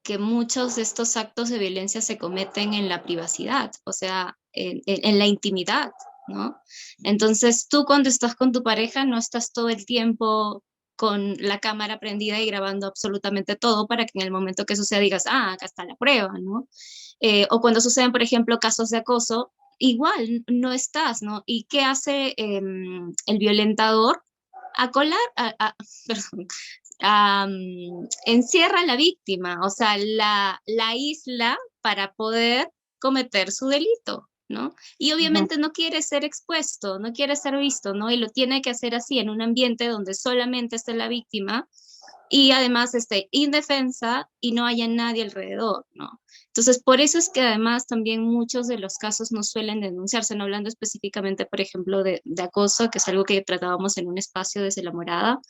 que muchos de estos actos de violencia se cometen en la privacidad. O sea, en la intimidad, ¿no? Entonces tú cuando estás con tu pareja no estás todo el tiempo con la cámara prendida y grabando absolutamente todo para que en el momento que suceda digas, ah, acá está la prueba, ¿no? O cuando suceden, por ejemplo, casos de acoso, igual no estás, ¿no? ¿Y qué hace el violentador? Acolar, perdón, encierra a la víctima, o sea, la isla para poder cometer su delito, ¿no? Y obviamente no quiere ser expuesto, no quiere ser visto, ¿no? Y lo tiene que hacer así en un ambiente donde solamente esté la víctima y además esté indefensa y no haya nadie alrededor, ¿no? Entonces, por eso es que además también muchos de los casos no suelen denunciarse, no hablando específicamente, por ejemplo, de acoso, que es algo que tratábamos en un espacio desde la morada.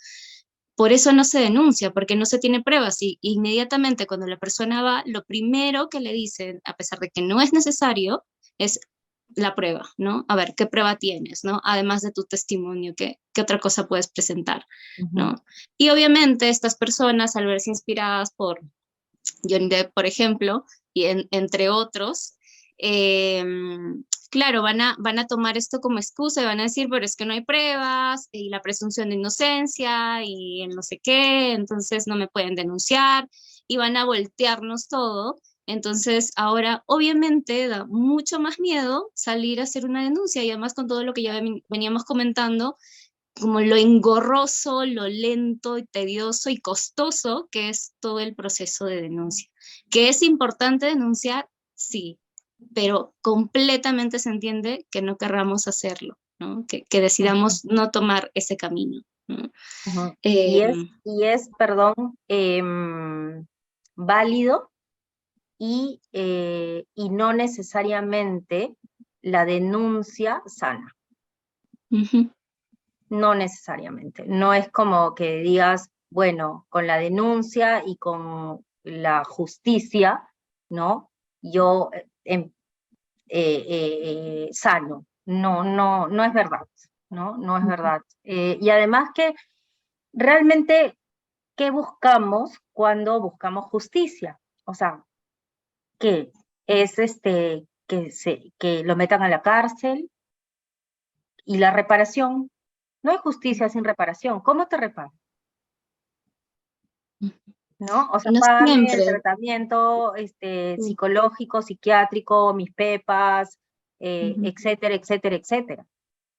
Por eso no se denuncia, porque no se tiene pruebas y inmediatamente cuando la persona va, lo primero que le dicen, a pesar de que no es necesario, es la prueba, ¿no? A ver, ¿qué prueba tienes, no? Además de tu testimonio, ¿qué otra cosa puedes presentar, ¿no? Y obviamente estas personas, al verse inspiradas por Johnny Depp, por ejemplo, y entre otros, claro, van a tomar esto como excusa y van a decir, pero es que no hay pruebas, y la presunción de inocencia, y el no sé qué, entonces no me pueden denunciar, y van a voltearnos todo. Entonces, ahora obviamente da mucho más miedo salir a hacer una denuncia, y además con todo lo que ya veníamos comentando, como lo engorroso, lo lento y tedioso y costoso que es todo el proceso de denuncia. ¿Que es importante denunciar? Sí, pero completamente se entiende que no querramos hacerlo, ¿no? Que decidamos no tomar ese camino, ¿no? Y es, perdón, válido y no necesariamente la denuncia sana. No necesariamente. No es como que digas, bueno, con la denuncia y con la justicia, ¿no? Yo sano. No es verdad, ¿no? No es verdad. Y además que realmente, ¿qué buscamos cuando buscamos justicia? O sea, ¿qué? Es que lo metan a la cárcel y la reparación. No hay justicia sin reparación. ¿Cómo te reparo? ¿No? O sea, No pagarme el siempre. tratamiento psicológico, psiquiátrico, mis pepas, etcétera, etcétera, etcétera.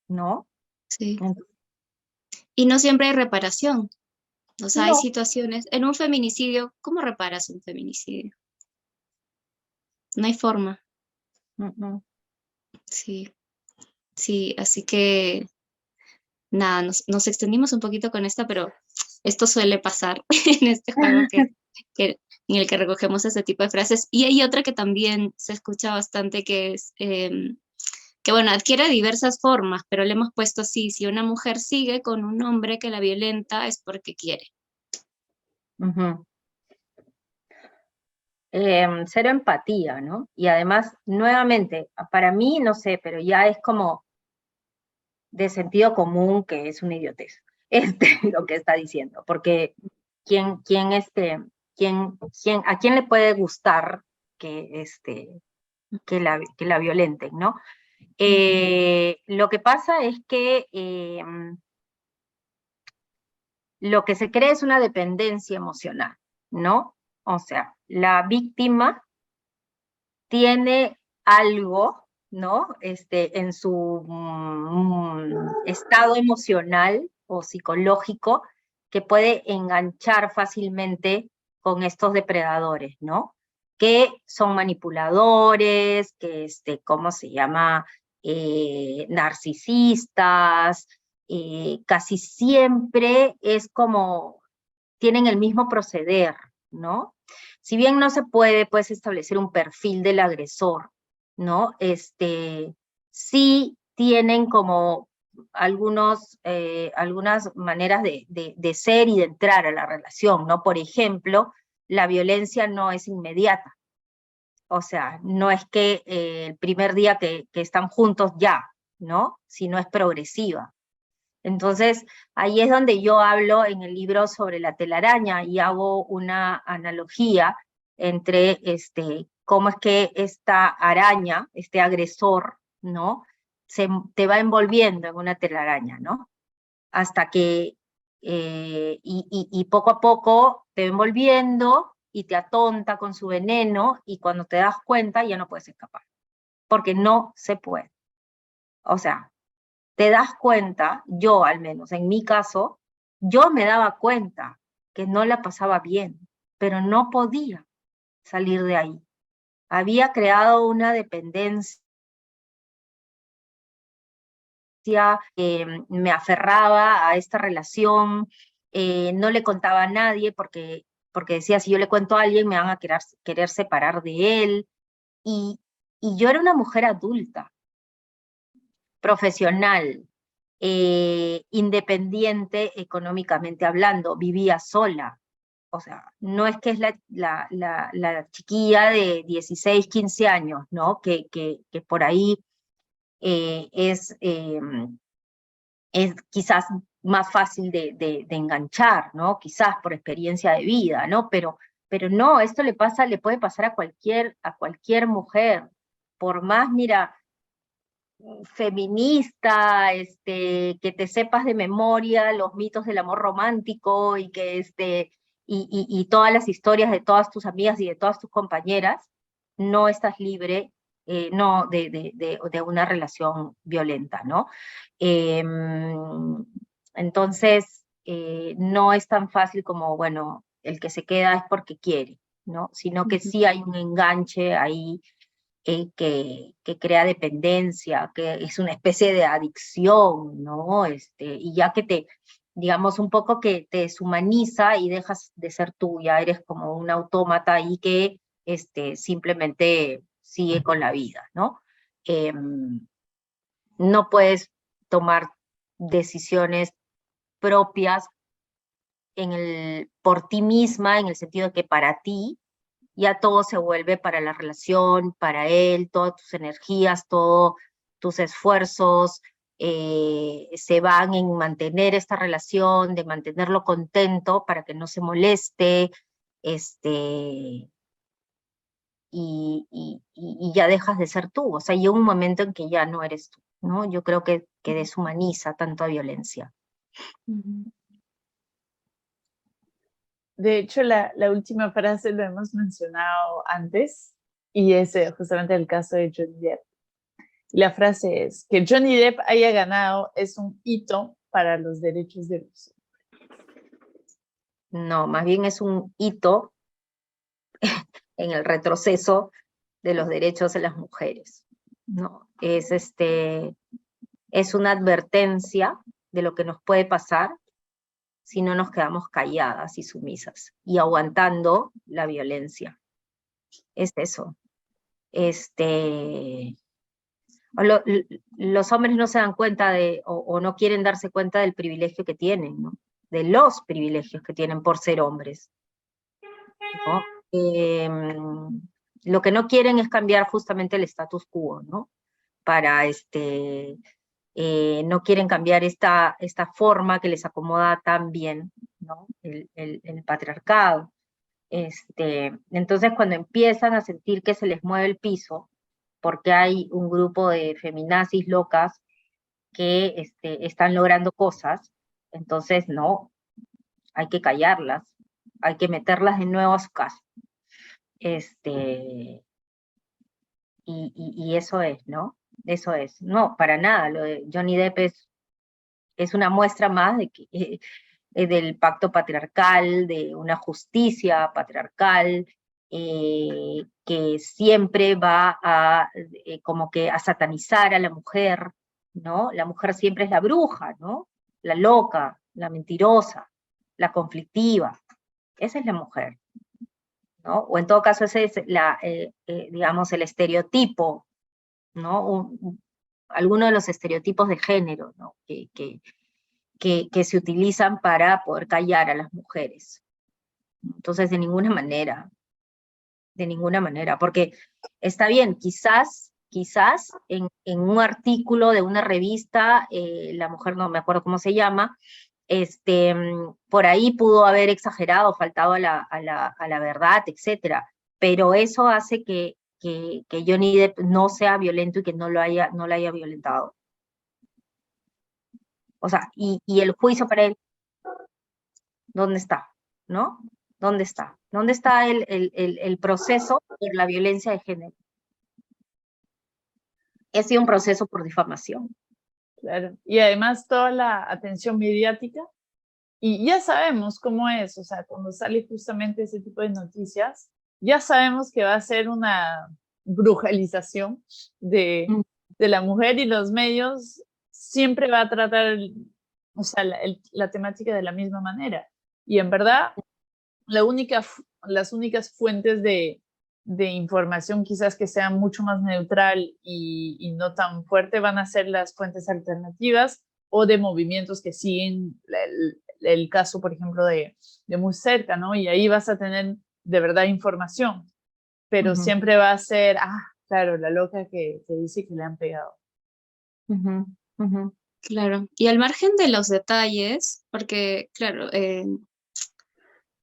¿No? Sí. Y no siempre hay reparación. O sea, hay No. situaciones. En un feminicidio, ¿cómo reparas un feminicidio? No hay forma. Sí, sí, así que nada, nos extendimos un poquito con esta, pero esto suele pasar en este juego en el que recogemos ese tipo de frases. Y hay otra que también se escucha bastante, que es que, bueno, adquiere diversas formas, pero le hemos puesto así: si una mujer sigue con un hombre que la violenta es porque quiere. Cero empatía, ¿no? Y además, nuevamente, para mí, no sé, pero ya es como de sentido común que es una idiotez, lo que está diciendo, porque ¿a quién le puede gustar que la violenten, ¿no? Lo que pasa es que lo que se cree es una dependencia emocional, ¿no? O sea, la víctima tiene algo, ¿no? En su estado emocional o psicológico que puede enganchar fácilmente con estos depredadores, ¿no? Que son manipuladores, que, ¿cómo se llama? Narcisistas, casi siempre es como, tienen el mismo proceder, ¿no? Si bien no se puede, pues, establecer un perfil del agresor, ¿no? Sí tienen como algunas maneras de ser y de entrar a la relación, ¿no? Por ejemplo, la violencia no es inmediata. O sea, no es que el primer día que están juntos ya, ¿no? Sino es progresiva. Entonces, ahí es donde yo hablo en el libro sobre la telaraña y hago una analogía entre cómo es que esta araña, este agresor, ¿no? Te va envolviendo en una telaraña, ¿no? Hasta que, y poco a poco te va envolviendo y te atonta con su veneno, y cuando te das cuenta ya no puedes escapar, porque no se puede. O sea, te das cuenta, yo al menos, en mi caso, yo me daba cuenta que no la pasaba bien, pero no podía salir de ahí. Había creado una dependencia, me aferraba a esta relación, no le contaba a nadie porque decía, si yo le cuento a alguien me van a querer separar de él, y yo era una mujer adulta, profesional, independiente económicamente hablando, vivía sola. O sea, no es que es la chiquilla de 16, 15 años, ¿no? Que por ahí es quizás más fácil de enganchar, ¿no? Quizás por experiencia de vida, ¿no? Pero no, esto le puede pasar a cualquier mujer. Por más, mira, feminista, que te sepas de memoria los mitos del amor romántico y que y todas las historias de todas tus amigas y de todas tus compañeras, no estás libre, no de una relación violenta, ¿no? Entonces, no es tan fácil como, bueno, el que se queda es porque quiere, ¿no? Sino que sí hay un enganche ahí, que crea dependencia, que es una especie de adicción, ¿no? Y ya que digamos, un poco que te deshumaniza y dejas de ser tú, ya eres como un autómata ahí que simplemente sigue con la vida, ¿no? No puedes tomar decisiones propias por ti misma, en el sentido de que para ti, ya todo se vuelve para la relación, para él, todas tus energías, todos tus esfuerzos se van en mantener esta relación, de mantenerlo contento para que no se moleste, y ya dejas de ser tú. O sea, llega un momento en que ya no eres tú, ¿no? Yo creo que deshumaniza tanta violencia. De hecho, la última frase lo hemos mencionado antes, y es justamente el caso de Johnny Depp. La frase es: que Johnny Depp haya ganado es un hito para los derechos de los hombres. No, más bien es un hito en el retroceso de los derechos de las mujeres, ¿no? Es una advertencia de lo que nos puede pasar si no nos quedamos calladas y sumisas y aguantando la violencia. Es eso. Los hombres no se dan cuenta o no quieren darse cuenta del privilegio que tienen, ¿no? De los privilegios que tienen por ser hombres, ¿no? Lo que no quieren es cambiar justamente el status quo, ¿no? Para no quieren cambiar esta forma que les acomoda tan bien, ¿no? El patriarcado. Entonces, cuando empiezan a sentir que se les mueve el piso, porque hay un grupo de feminazis locas que están logrando cosas, entonces no, hay que callarlas, hay que meterlas de nuevo a su casa. Y eso es, ¿no? Eso es. No, para nada, lo de Johnny Depp es una muestra más de que, del pacto patriarcal, de una justicia patriarcal, que siempre va a como que a satanizar a la mujer, ¿no? La mujer siempre es la bruja, ¿no? La loca, la mentirosa, la conflictiva. Esa es la mujer, ¿no? O en todo caso ese es digamos, el estereotipo, ¿no? Alguno de los estereotipos de género, ¿no? Que se utilizan para poder callar a las mujeres. Entonces, de ninguna manera, porque está bien, quizás en un artículo de una revista, la mujer no me acuerdo cómo se llama, por ahí pudo haber exagerado, faltado a la verdad, etcétera, pero eso hace que Johnny Depp no sea violento y que no la haya violentado. O sea, y el juicio para él, ¿dónde está? ¿No? ¿Dónde está? ¿Dónde está el proceso por la violencia de género? Ha sido un proceso por difamación. Claro. Y además toda la atención mediática. Y ya sabemos cómo es, o sea, cuando sale justamente ese tipo de noticias, ya sabemos que va a ser una brujalización de la mujer, y los medios siempre va a tratar, o sea, la temática de la misma manera. Y en verdad, las únicas fuentes de información quizás que sean mucho más neutral y no tan fuerte van a ser las fuentes alternativas o de movimientos que siguen el caso, por ejemplo, de muy cerca, ¿no? Y ahí vas a tener de verdad información, pero siempre va a ser, claro, la loca que dice que le han pegado. Claro, y al margen de los detalles, porque, claro,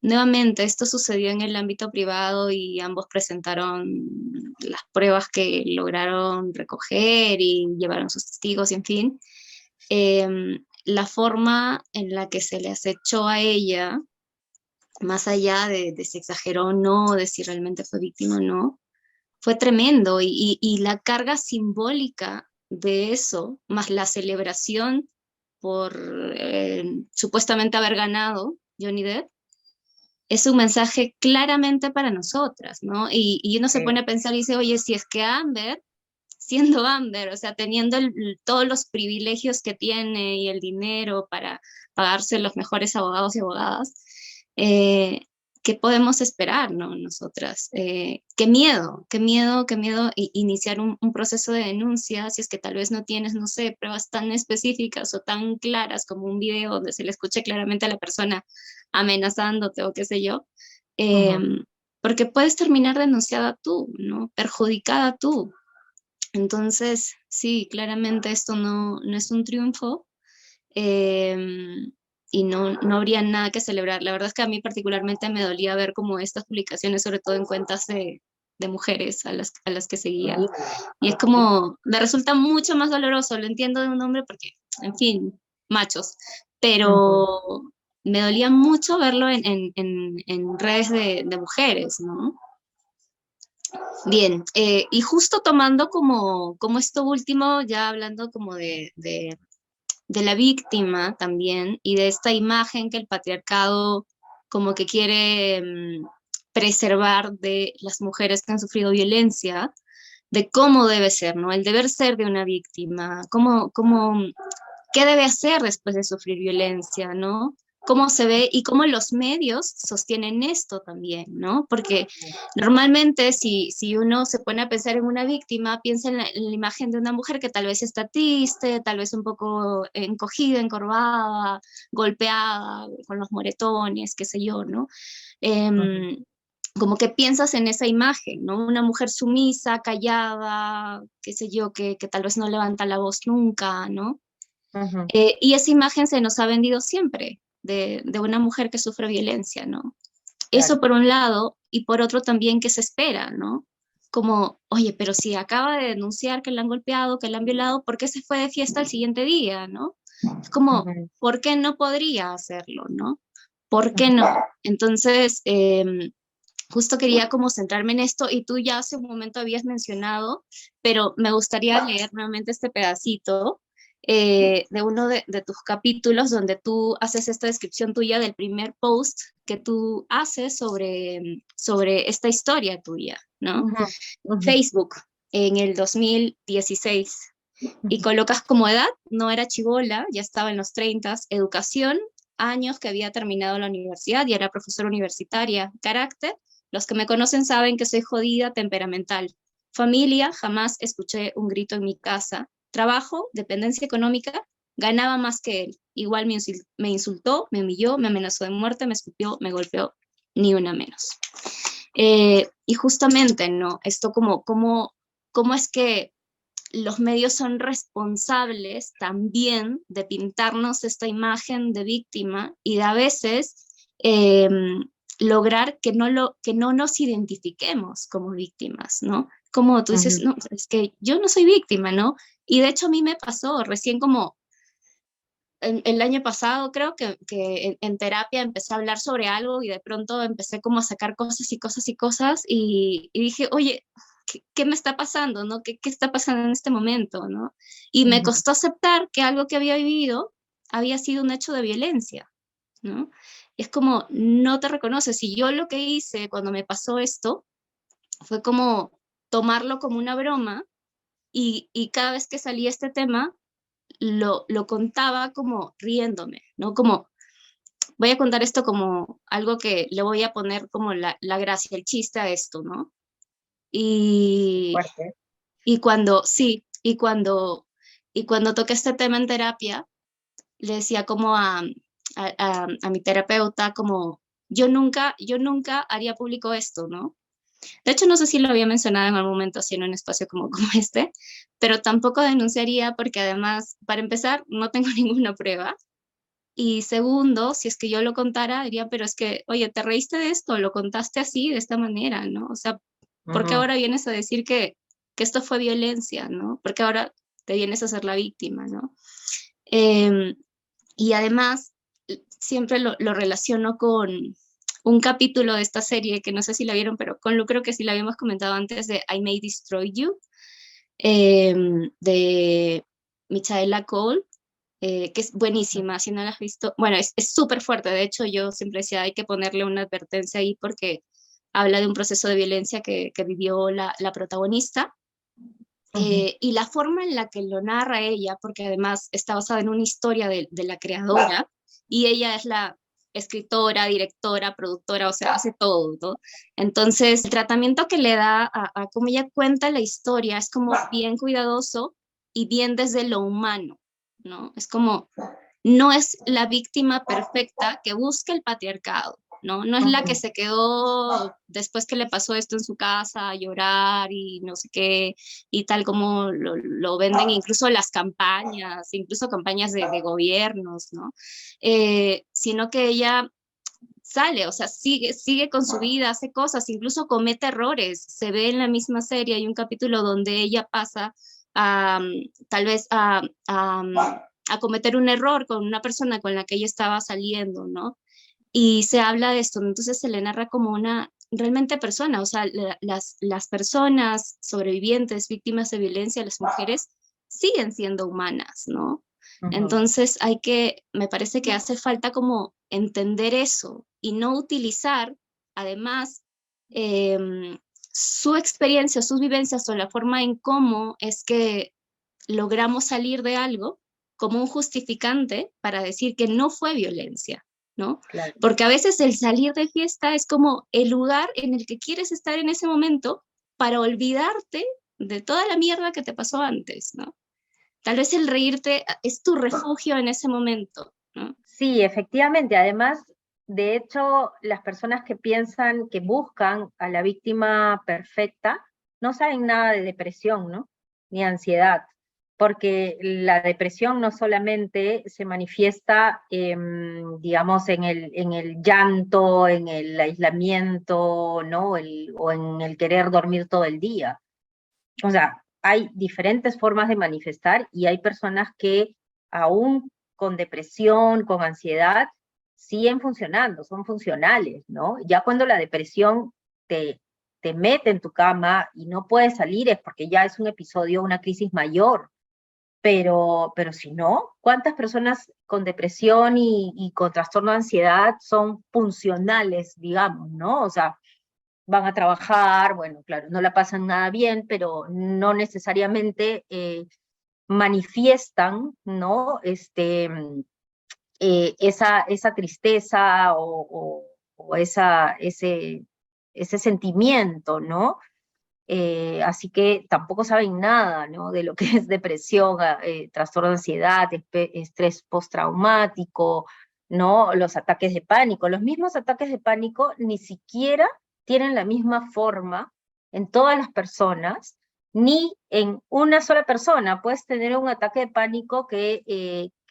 nuevamente esto sucedió en el ámbito privado y ambos presentaron las pruebas que lograron recoger y llevaron sus testigos, y en fin. La forma en la que se le acechó a ella, más allá de si exageró o no, de si realmente fue víctima o no, fue tremendo, y la carga simbólica de eso, más la celebración por supuestamente haber ganado Johnny Depp, es un mensaje claramente para nosotras, ¿no? Y uno se pone a pensar y dice, oye, si es que Amber, siendo Amber, o sea, teniendo todos los privilegios que tiene y el dinero para pagarse los mejores abogados y abogadas, ¿qué podemos esperar, no? Nosotras. Qué miedo iniciar un proceso de denuncia si es que tal vez no tienes, no sé, pruebas tan específicas o tan claras como un video donde se le escuche claramente a la persona amenazándote o qué sé yo. Porque puedes terminar denunciada tú, ¿no? Perjudicada tú. Entonces, sí, claramente esto no es un triunfo, y no habría nada que celebrar. La verdad es que a mí particularmente me dolía ver como estas publicaciones, sobre todo en cuentas de mujeres a las que seguía. Y es como, me resulta mucho más doloroso, lo entiendo de un hombre porque, en fin, machos, pero me dolía mucho verlo en redes de mujeres, ¿no? Bien, y justo tomando como esto último, ya hablando como de la víctima también, y de esta imagen que el patriarcado como que quiere preservar de las mujeres que han sufrido violencia, de cómo debe ser, ¿no? El deber ser de una víctima, qué debe hacer después de sufrir violencia, ¿no? Cómo se ve y cómo los medios sostienen esto también, ¿no? Porque normalmente si uno se pone a pensar en una víctima, piensa en la imagen de una mujer que tal vez está triste, tal vez un poco encogida, encorvada, golpeada, con los moretones, qué sé yo, ¿no? Como que piensas en esa imagen, ¿no? Una mujer sumisa, callada, qué sé yo, que tal vez no levanta la voz nunca, ¿no? Y esa imagen se nos ha vendido siempre de una mujer que sufre violencia, ¿no? Claro. Eso por un lado, y por otro también que se espera, ¿no? Como, oye, pero si acaba de denunciar que la han golpeado, que la han violado, ¿por qué se fue de fiesta al siguiente día, no? Es como, ¿por qué no podría hacerlo, no? ¿Por qué no? Entonces, justo quería como centrarme en esto, y tú ya hace un momento habías mencionado, pero me gustaría leer nuevamente este pedacito de uno de tus capítulos, donde tú haces esta descripción tuya del primer post que tú haces sobre esta historia tuya, ¿no? Facebook, en el 2016, y colocas como edad, no era chibola, ya estaba en los 30, educación, años que había terminado la universidad y era profesora universitaria, carácter, los que me conocen saben que soy jodida, temperamental, familia, jamás escuché un grito en mi casa, trabajo, dependencia económica, ganaba más que él, igual me insultó, me humilló, me amenazó de muerte, me escupió, me golpeó, ni una menos. Y justamente, ¿no? Esto como es que los medios son responsables también de pintarnos esta imagen de víctima y de a veces lograr que no nos identifiquemos como víctimas, ¿no? Como tú dices, no, es que yo no soy víctima, ¿no? Y de hecho a mí me pasó recién como el año pasado, creo que en terapia empecé a hablar sobre algo y de pronto empecé como a sacar cosas y cosas y cosas y dije, oye, ¿qué me está pasando, no? ¿Qué está pasando en este momento, no? Y me costó aceptar que algo que había vivido había sido un hecho de violencia, ¿no? Y es como, no te reconoces. Y yo lo que hice cuando me pasó esto fue como tomarlo como una broma y cada vez que salía este tema, lo contaba como riéndome, ¿no? Como, voy a contar esto como algo que le voy a poner como la gracia, el chiste a esto, ¿no? Y, Fuerte. sí, y cuando toqué este tema en terapia, le decía como a mi terapeuta, como, yo nunca haría público esto, ¿no? De hecho, no sé si lo había mencionado en algún momento así en un espacio como este, pero tampoco denunciaría porque además, para empezar, no tengo ninguna prueba. Y segundo, si es que yo lo contara, diría, pero es que, oye, te reíste de esto, lo contaste así, de esta manera, ¿no? O sea, ¿por qué ahora vienes a decir que esto fue violencia, ¿no? Porque ahora te vienes a ser la víctima, ¿no? Em, y además, siempre lo relaciono con un capítulo de esta serie, que no sé si la vieron, pero creo que sí la habíamos comentado antes, de I May Destroy You, de Michaela Cole, que es buenísima, si no la has visto. Bueno, es súper fuerte, de hecho yo siempre decía, hay que ponerle una advertencia ahí porque habla de un proceso de violencia que vivió la protagonista. Y la forma en la que lo narra ella, porque además está basada en una historia de la creadora, y ella es la escritora, directora, productora, o sea, hace todo, ¿no? Entonces, el tratamiento que le da a cómo ella cuenta la historia es como bien cuidadoso y bien desde lo humano, ¿no? Es como, no es la víctima perfecta que busca el patriarcado, ¿no? No es la que se quedó después que le pasó esto en su casa a llorar y no sé qué, y tal como lo venden incluso las campañas, incluso campañas de gobiernos, ¿no? Sino que ella sale, o sea, sigue con su vida, hace cosas, incluso comete errores. Se ve en la misma serie, hay un capítulo donde ella pasa tal vez a cometer un error con una persona con la que ella estaba saliendo, ¿no? Y se habla de esto, entonces se le narra como una realmente persona, o sea, las personas sobrevivientes, víctimas de violencia, las mujeres, siguen siendo humanas, ¿no? Entonces me parece que hace falta como entender eso y no utilizar, además, su experiencia, sus vivencias o la forma en cómo es que logramos salir de algo como un justificante para decir que no fue violencia, ¿no? Claro. Porque a veces el salir de fiesta es como el lugar en el que quieres estar en ese momento para olvidarte de toda la mierda que te pasó antes, ¿no? Tal vez el reírte es tu refugio en ese momento, ¿no? Sí, efectivamente. Además, de hecho, las personas que piensan, que buscan a la víctima perfecta, no saben nada de depresión, ¿no? Ni ansiedad, porque la depresión no solamente se manifiesta, digamos, en el llanto, en el aislamiento, ¿no? O en el querer dormir todo el día. O sea, hay diferentes formas de manifestar y hay personas que aún con depresión, con ansiedad, siguen funcionando, son funcionales, ¿no? Ya cuando la depresión te mete en tu cama y no puedes salir es porque ya es un episodio, una crisis mayor. Pero si no, ¿cuántas personas con depresión y con trastorno de ansiedad son funcionales, digamos, ¿no? O sea, van a trabajar, bueno, claro, no la pasan nada bien, pero no necesariamente manifiestan, ¿no? Esa tristeza o ese sentimiento, ¿no? Así que tampoco saben nada, ¿no? De lo que es depresión, trastorno de ansiedad, estrés postraumático, ¿no? Los ataques de pánico. Los mismos ataques de pánico ni siquiera tienen la misma forma en todas las personas, ni en una sola persona. Puedes tener un ataque de pánico que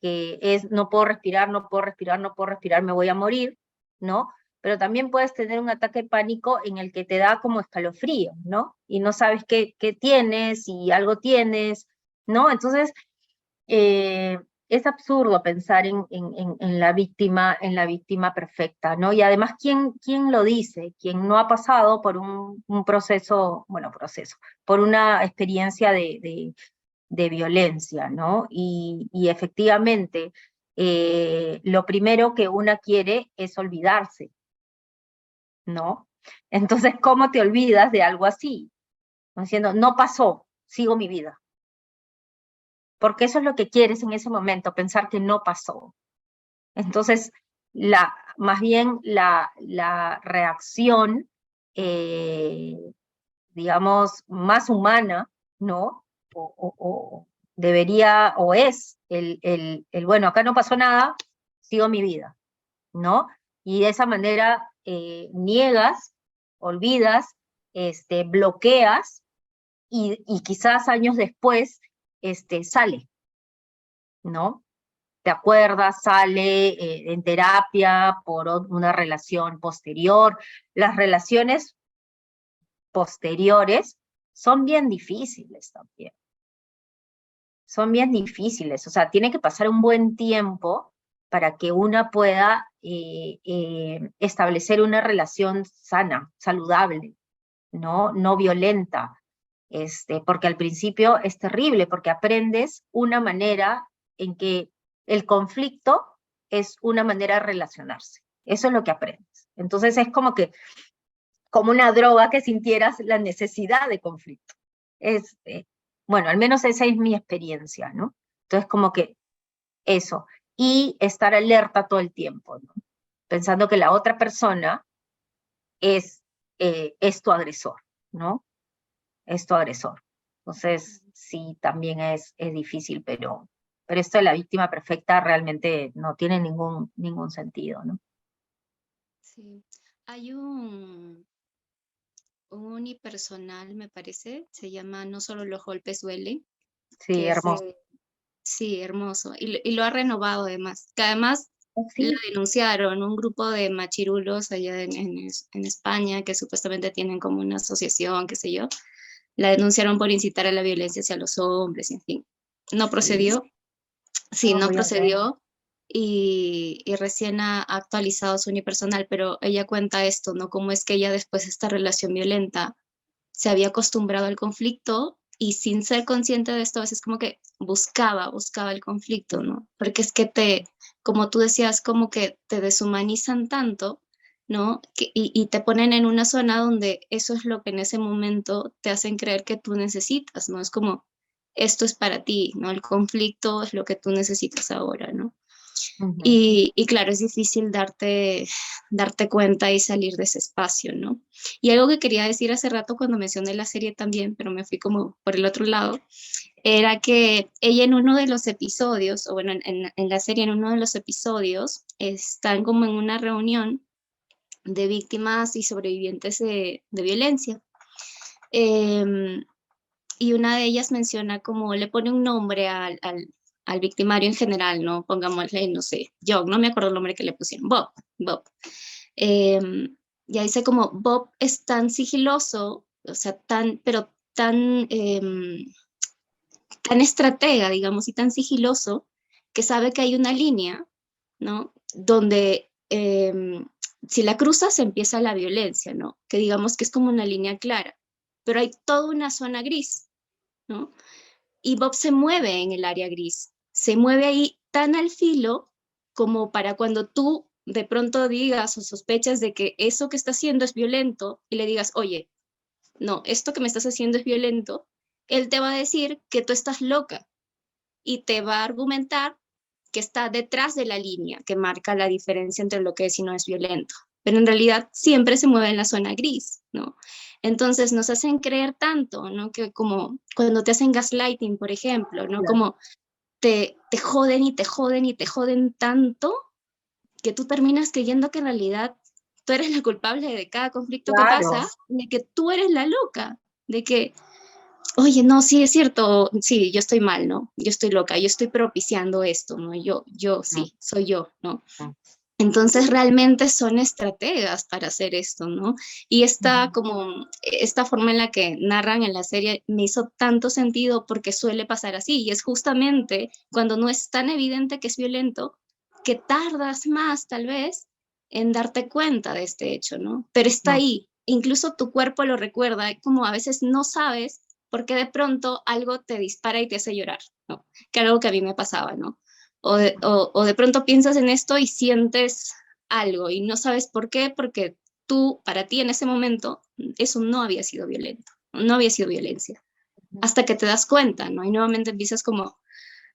es no puedo respirar, no puedo respirar, no puedo respirar, me voy a morir, ¿no? pero también puedes tener un ataque de pánico en el que te da como escalofrío, ¿no? Y no sabes qué tienes, y algo tienes, ¿no? Entonces, es absurdo pensar en la víctima perfecta, ¿no? Y además, ¿quién lo dice? Quien no ha pasado por un proceso, por una experiencia de violencia, ¿no? Y efectivamente, lo primero que una quiere es olvidarse, ¿no? Entonces, ¿cómo te olvidas de algo así? Diciendo, no pasó, sigo mi vida. Porque eso es lo que quieres en ese momento, pensar que no pasó. Entonces, más bien la reacción, digamos, más humana, ¿no? O debería, o es, bueno, acá no pasó nada, sigo mi vida, ¿no? Y de esa manera niegas, olvidas, bloqueas, y quizás años después sale, ¿no? Te acuerdas, sale en terapia por una relación posterior. Las relaciones posteriores son bien difíciles también. Son bien difíciles, o sea, tiene que pasar un buen tiempo para que una pueda establecer una relación sana, saludable, no violenta, porque al principio es terrible, porque aprendes una manera en que el conflicto es una manera de relacionarse. Eso es lo que aprendes. Entonces es como una droga que sintieras la necesidad de conflicto. Bueno, al menos esa es mi experiencia, ¿no? Entonces como que eso. Y estar alerta todo el tiempo, ¿no? Pensando que la otra persona es tu agresor, ¿no? Es tu agresor. Entonces, sí, también es difícil, pero esto de la víctima perfecta realmente no tiene ningún sentido, ¿no? Sí. Hay un unipersonal, me parece, se llama No solo los golpes duelen, Sí, que es, hermoso. sí, hermoso, y lo ha renovado además, que además la Sí, denunciaron un grupo de machirulos allá en España, que supuestamente tienen como una asociación, qué sé yo, la denunciaron por incitar a la violencia hacia los hombres, en fin. No procedió, sí, no voy a ver. procedió, y recién ha actualizado su unipersonal, pero ella cuenta esto, ¿no? Cómo es que ella después de esta relación violenta se había acostumbrado al conflicto y sin ser consciente de esto, a veces como que buscaba el conflicto, ¿no? Porque es que como tú decías, como que te deshumanizan tanto, ¿no? Y te ponen en una zona donde eso es lo que en ese momento te hacen creer que tú necesitas, ¿no? Es como, esto es para ti, ¿no? El conflicto es lo que tú necesitas ahora, ¿no? Ujú. Y claro, es difícil darte cuenta y salir de ese espacio, ¿no? Y algo que quería decir hace rato cuando mencioné la serie también, pero me fui como por el otro lado, era que ella en uno de los episodios, o bueno, en la serie en uno de los episodios, están como en una reunión de víctimas y sobrevivientes de violencia. Y una de ellas menciona como, le pone un nombre al victimario en general, ¿no? Pongámosle, no sé, John, no me acuerdo el nombre que le pusieron, Bob. Ya dice como, Bob es tan sigiloso, o sea, pero tan estratega, digamos, y tan sigiloso, que sabe que hay una línea, ¿no? Donde si la cruzas empieza la violencia, ¿no? Que digamos que es como una línea clara, pero hay toda una zona gris, ¿no? Y Bob se mueve en el área gris, se mueve ahí tan al filo como para cuando tú de pronto digas o sospechas de que eso que está haciendo es violento y le digas, oye, no, esto que me estás haciendo es violento, él te va a decir que tú estás loca y te va a argumentar que está detrás de la línea que marca la diferencia entre lo que es y no es violento. Pero en realidad siempre se mueve en la zona gris, ¿no? Entonces nos hacen creer tanto, ¿no? Que como cuando te hacen gaslighting, por ejemplo, ¿no? Claro. Como te joden y te joden y te joden tanto que tú terminas creyendo que en realidad tú eres la culpable de cada conflicto que Claro. pasa, de que tú eres la loca, de que oye, no, sí es cierto, sí, yo estoy mal, ¿no? Yo estoy loca, yo estoy propiciando esto, ¿no? Yo, Mm, sí, soy yo, ¿no? mm. Entonces realmente son estrategas para hacer esto, ¿no? Y esta forma en la que narran en la serie me hizo tanto sentido porque suele pasar así, y es justamente cuando no es tan evidente que es violento, que tardas más tal vez en darte cuenta de este hecho, ¿no? Pero está ahí, incluso tu cuerpo lo recuerda, como a veces no sabes por qué de pronto algo te dispara y te hace llorar, ¿no? Que era algo que a mí me pasaba, ¿no? O de pronto piensas en esto y sientes algo y no sabes por qué, porque para ti en ese momento, eso no había sido violento, no había sido violencia, hasta que te das cuenta, ¿no? Y nuevamente empiezas como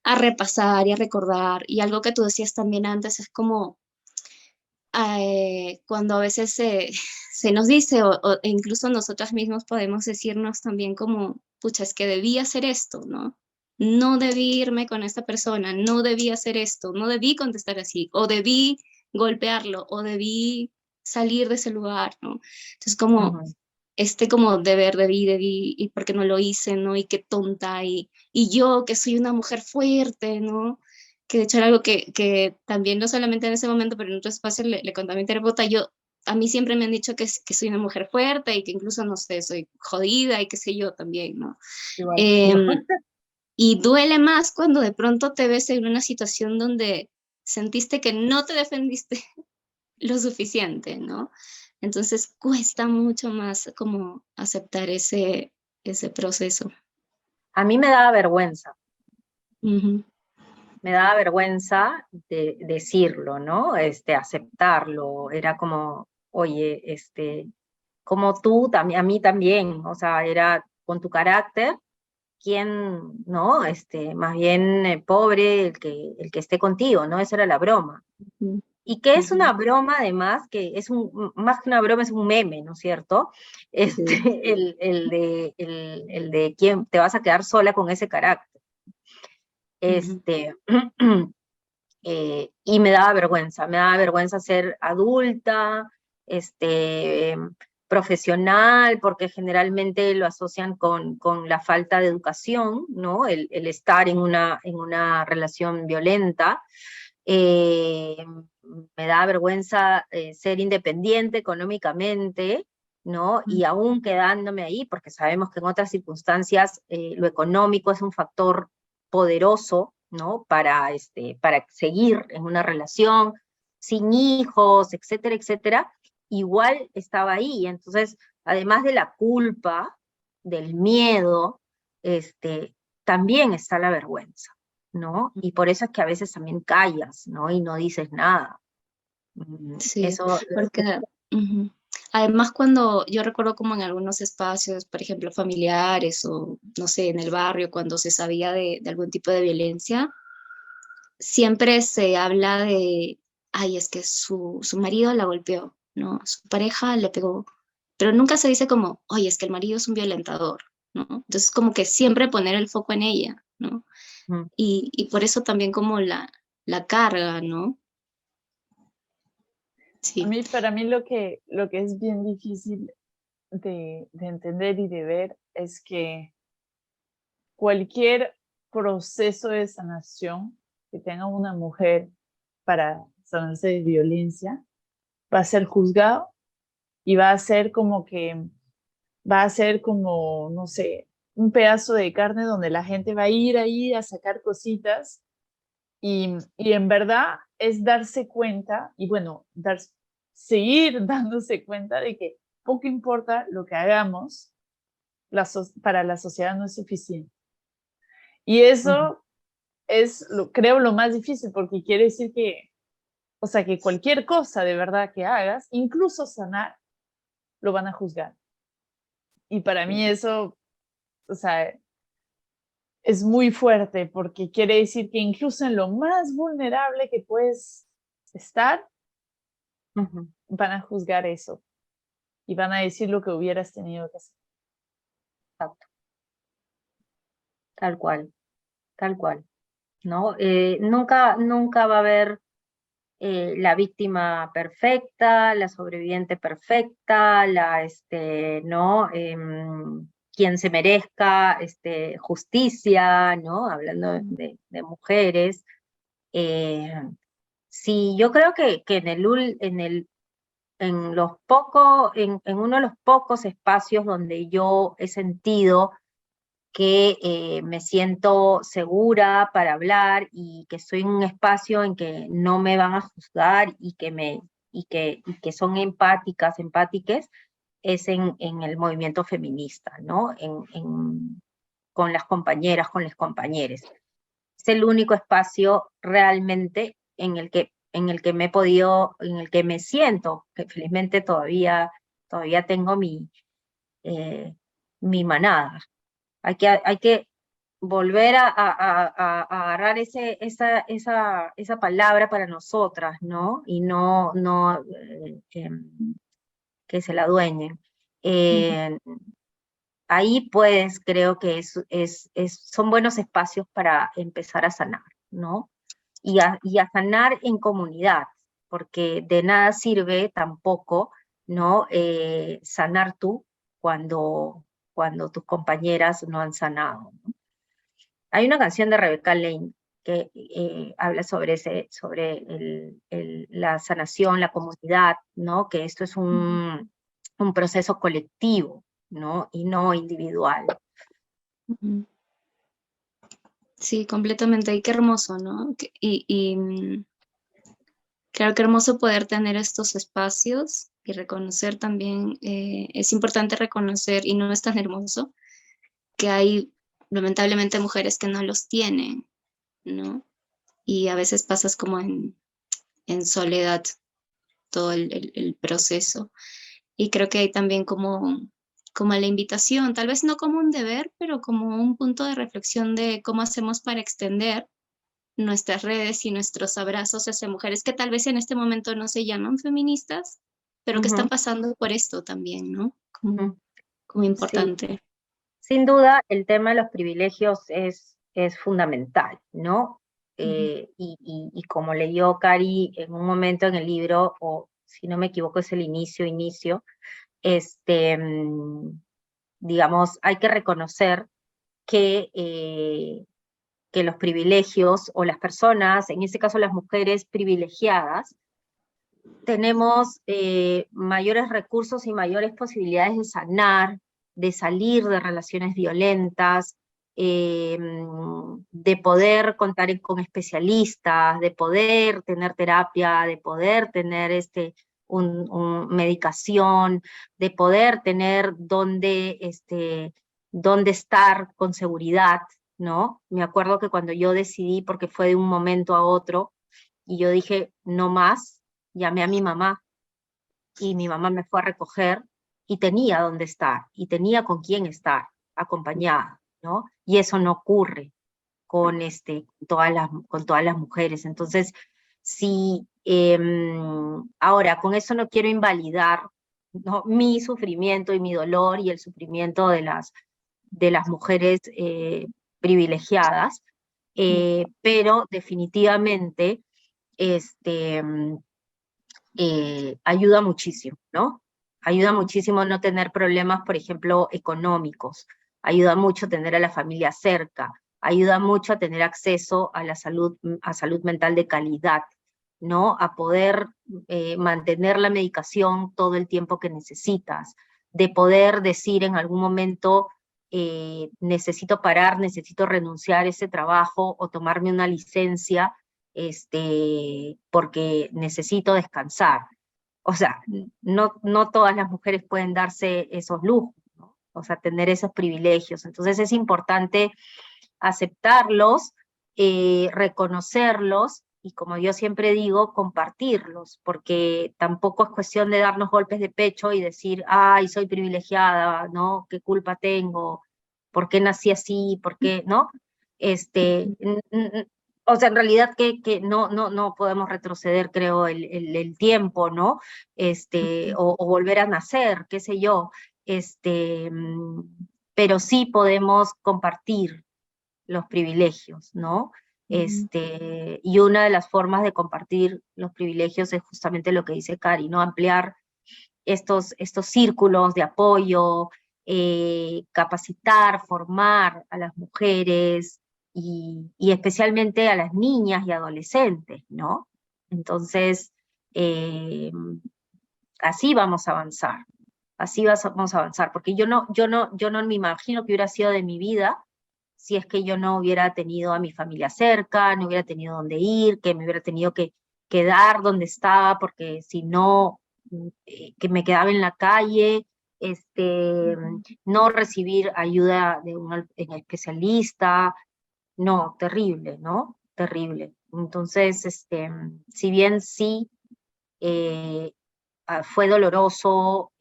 a repasar y a recordar, y algo que tú decías también antes es como cuando a veces se nos dice, e incluso nosotras mismos podemos decirnos también como, pucha, es que debí hacer esto, ¿no? No debí irme con esta persona, no debí hacer esto, no debí contestar así, o debí golpearlo, o debí salir de ese lugar, ¿no? Entonces como, como debí, y por qué no lo hice, ¿no? Y qué tonta, y yo que soy una mujer fuerte, ¿no? Que de hecho era algo que también no solamente en ese momento, pero en otro espacio le conté a mi terapeuta. A mí siempre me han dicho que soy una mujer fuerte y que incluso, no sé, soy jodida y qué sé yo también, ¿no? Igual. Y duele más cuando de pronto te ves en una situación donde sentiste que no te defendiste lo suficiente, ¿no? Entonces cuesta mucho más como aceptar ese proceso. A mí me daba vergüenza. Ujú. Me daba vergüenza de decirlo, ¿no? Aceptarlo. Era como, oye, como tú, a mí también, o sea, era con tu carácter, ¿quién, no? Más bien pobre el que esté contigo, ¿no? Esa era la broma. Ujú. Y que es una broma, además, que es más que una broma, es un meme, ¿no es cierto? El de quién te vas a quedar sola con ese carácter. Y me daba vergüenza ser adulta, profesional, porque generalmente lo asocian con la falta de educación, ¿no? El estar en una relación violenta. Eh, Me da vergüenza ser independiente económicamente, ¿no? Y aún quedándome ahí, porque sabemos que en otras circunstancias lo económico es un factor poderoso, ¿no? Para seguir en una relación sin hijos, etcétera, etcétera, igual estaba ahí. Entonces, además de la culpa, del miedo, también está la vergüenza, ¿no? Y por eso es que a veces también callas, ¿no? Y no dices nada. Sí, Eso, porque además cuando yo recuerdo como en algunos espacios, por ejemplo, familiares o no sé, en el barrio, cuando se sabía de algún tipo de violencia, siempre se habla de, ay, es que su marido la golpeó, ¿no? Su pareja le pegó, pero nunca se dice como, oye, es que el marido es un violentador, ¿no? Entonces como que siempre poner el foco en ella, ¿no? mm, Y por eso también como la carga, ¿no? Sí. Para mí lo que es bien difícil de entender y de ver es que cualquier proceso de sanación que tenga una mujer para sanarse de violencia va a ser juzgado y va a ser como que, va a ser como, no sé, un pedazo de carne donde la gente va a ir ahí a sacar cositas y en verdad es darse cuenta y bueno, seguir dándose cuenta de que poco importa lo que hagamos, para la sociedad no es suficiente. Y ujú, eso es, creo, lo más difícil, porque quiere decir que, o sea, que cualquier cosa de verdad que hagas, incluso sanar, lo van a juzgar. Y para mí eso, o sea, es muy fuerte, porque quiere decir que incluso en lo más vulnerable que puedes estar, ujú. van a juzgar eso y van a decir lo que hubieras tenido que hacer. Exacto, tal cual, ¿no? Nunca va a haber la víctima perfecta, la sobreviviente perfecta, ¿no? Quien se merezca justicia, ¿no? Hablando de mujeres. Eh, Sí, yo creo que en uno de los pocos espacios donde yo he sentido que me siento segura para hablar y que estoy en un espacio en que no me van a juzgar y que son empátiques, es en el movimiento feminista, ¿no? Con las compañeras, con los compañeros. Es el único espacio realmente en el que me siento, que felizmente todavía tengo mi manada. Hay que volver a agarrar esa palabra para nosotras, ¿no? Y no que se la adueñen. Ahí pues creo que son buenos espacios para empezar a sanar, ¿no? Y a sanar en comunidad, porque de nada sirve tampoco, ¿no? Sanar tú cuando tus compañeras no han sanado, ¿no? Hay una canción de Rebecca Lane que habla sobre la sanación, la comunidad, ¿no? Que esto es un proceso colectivo, ¿no? Y no individual. Sí, completamente. Y qué hermoso, ¿no? Claro, qué hermoso poder tener estos espacios y reconocer también, es importante reconocer, y no es tan hermoso, que hay lamentablemente mujeres que no los tienen, ¿no? Y a veces pasas como en soledad todo el proceso. Y creo que hay también como la invitación, tal vez no como un deber, pero como un punto de reflexión de cómo hacemos para extender nuestras redes y nuestros abrazos hacia mujeres que tal vez en este momento no se llaman feministas, pero que están pasando por esto también, ¿no? Como importante. Sí. Sin duda, el tema de los privilegios es fundamental, ¿no? Y como leyó Cari en un momento en el libro, o si no me equivoco es el inicio, digamos, hay que reconocer que los privilegios o las personas, en este caso las mujeres privilegiadas, tenemos mayores recursos y mayores posibilidades de sanar, de salir de relaciones violentas, de poder contar con especialistas, de poder tener terapia, de poder tener medicación, de poder tener dónde estar con seguridad, ¿no? Me acuerdo que cuando yo decidí, porque fue de un momento a otro, y yo dije, no más, llamé a mi mamá, y mi mamá me fue a recoger, y tenía dónde estar, y tenía con quién estar, acompañada, ¿no? Y eso no ocurre con todas las mujeres. Entonces, sí, ahora, con eso no quiero invalidar, ¿no?, mi sufrimiento y mi dolor y el sufrimiento de las mujeres privilegiadas, pero definitivamente ayuda muchísimo, ¿no? Ayuda muchísimo no tener problemas, por ejemplo, económicos, ayuda mucho tener a la familia cerca, ayuda mucho a tener acceso a salud mental de calidad, ¿no? A poder mantener la medicación todo el tiempo que necesitas, de poder decir en algún momento, necesito parar, necesito renunciar a ese trabajo o tomarme una licencia, porque necesito descansar. O sea, no todas las mujeres pueden darse esos lujos, ¿no? O sea, tener esos privilegios. Entonces es importante aceptarlos, reconocerlos, y como yo siempre digo, compartirlos, porque tampoco es cuestión de darnos golpes de pecho y decir, ay, soy privilegiada, ¿no? ¿Qué culpa tengo? ¿Por qué nací así? ¿Por qué? ¿No? O sea, en realidad que no podemos retroceder, creo, el tiempo, ¿no? O volver a nacer, qué sé yo, pero sí podemos compartir los privilegios, ¿no? Y una de las formas de compartir los privilegios es justamente lo que dice Cari, ¿no? Ampliar estos círculos de apoyo, capacitar, formar a las mujeres y especialmente a las niñas y adolescentes, ¿no? Entonces, así vamos a avanzar. Así vamos a avanzar, porque yo no me imagino que hubiera sido de mi vida si es que yo no hubiera tenido a mi familia cerca, no hubiera tenido dónde ir, que me hubiera tenido que quedar donde estaba, porque si no, que me quedaba en la calle, no recibir ayuda de un especialista, no, terrible, ¿no? Terrible. Entonces, si bien sí, fue doloroso,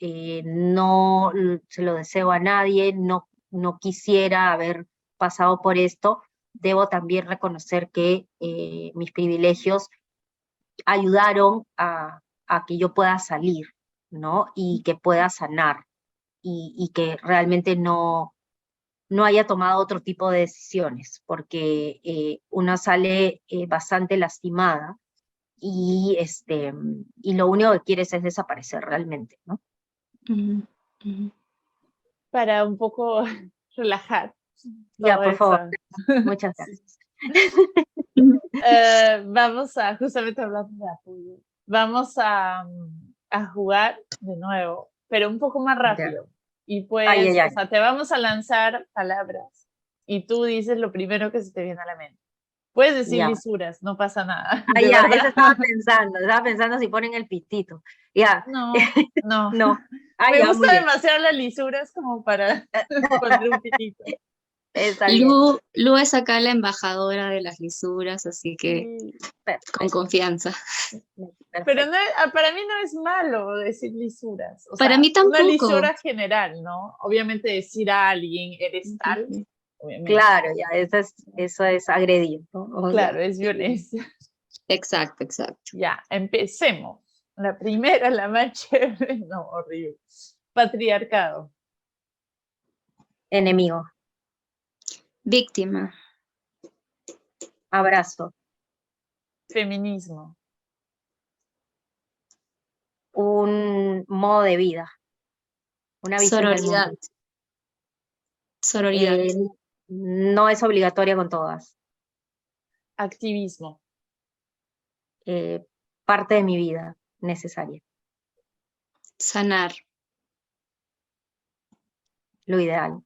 no se lo deseo a nadie, no quisiera haber pasado por esto, debo también reconocer que mis privilegios ayudaron a que yo pueda salir, ¿no? Y que pueda sanar, y que realmente no haya tomado otro tipo de decisiones, porque uno sale bastante lastimada, y lo único que quieres es desaparecer realmente, ¿no? Para un poco relajar Ya, todo por favor, eso. muchas Sí. gracias. Vamos a, justamente hablando de apoyo, vamos a jugar de nuevo, pero un poco más rápido. Y pues, Ay, ay, ay. o sea, te vamos a lanzar palabras y tú dices lo primero que se te viene a la mente. Puedes decir Ya. lisuras, no pasa nada. Ah, de ya, verdad. eso estaba pensando si ponen el pitito. Ya. No, no. No. Ah, Me ya, muy gusta bien. demasiado las lisuras como para poner un pitito. Está bien. Lu es acá la embajadora de las lisuras, así que Sí. con Perfecto, confianza. Pero perfecto. para mí no es malo decir lisuras. O Para sea, mí una tampoco. lisura general, ¿no? Obviamente decir a alguien, eres tal, obviamente. Claro, ya, eso es agredir, ¿no? O Claro, sea, es violencia. Exacto, exacto. Ya, empecemos. La primera, la más chévere, no, horrible. Patriarcado. enemigo. Víctima. Abrazo. Feminismo. Un modo de vida. Una visión del Sororidad. mundo. Sororidad. No es obligatoria con todas. Activismo. Parte de mi vida necesaria. Sanar. Lo ideal.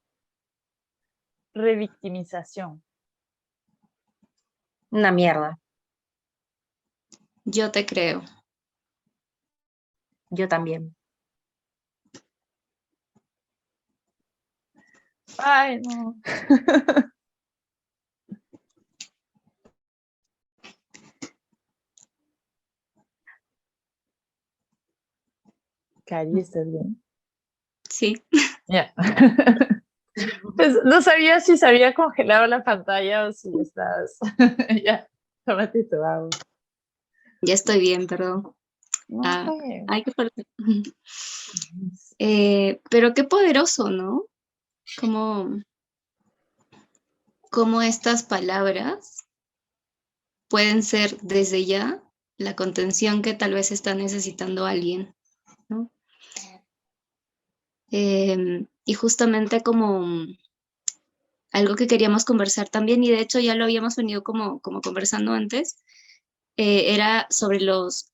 Revictimización. Una mierda. Yo te creo. Yo también. Ay, no. Cari, ¿estás bien? Sí. Ya. Pues no sabía si se había congelado la pantalla o si estás. Ya, tómate tu agua. Ya estoy bien, perdón. No, está bien. Ay, qué fuerte. Pero qué poderoso, ¿no? Como estas palabras pueden ser desde ya la contención que tal vez está necesitando alguien, ¿no? Y justamente como algo que queríamos conversar también, y de hecho ya lo habíamos venido como conversando antes, era sobre los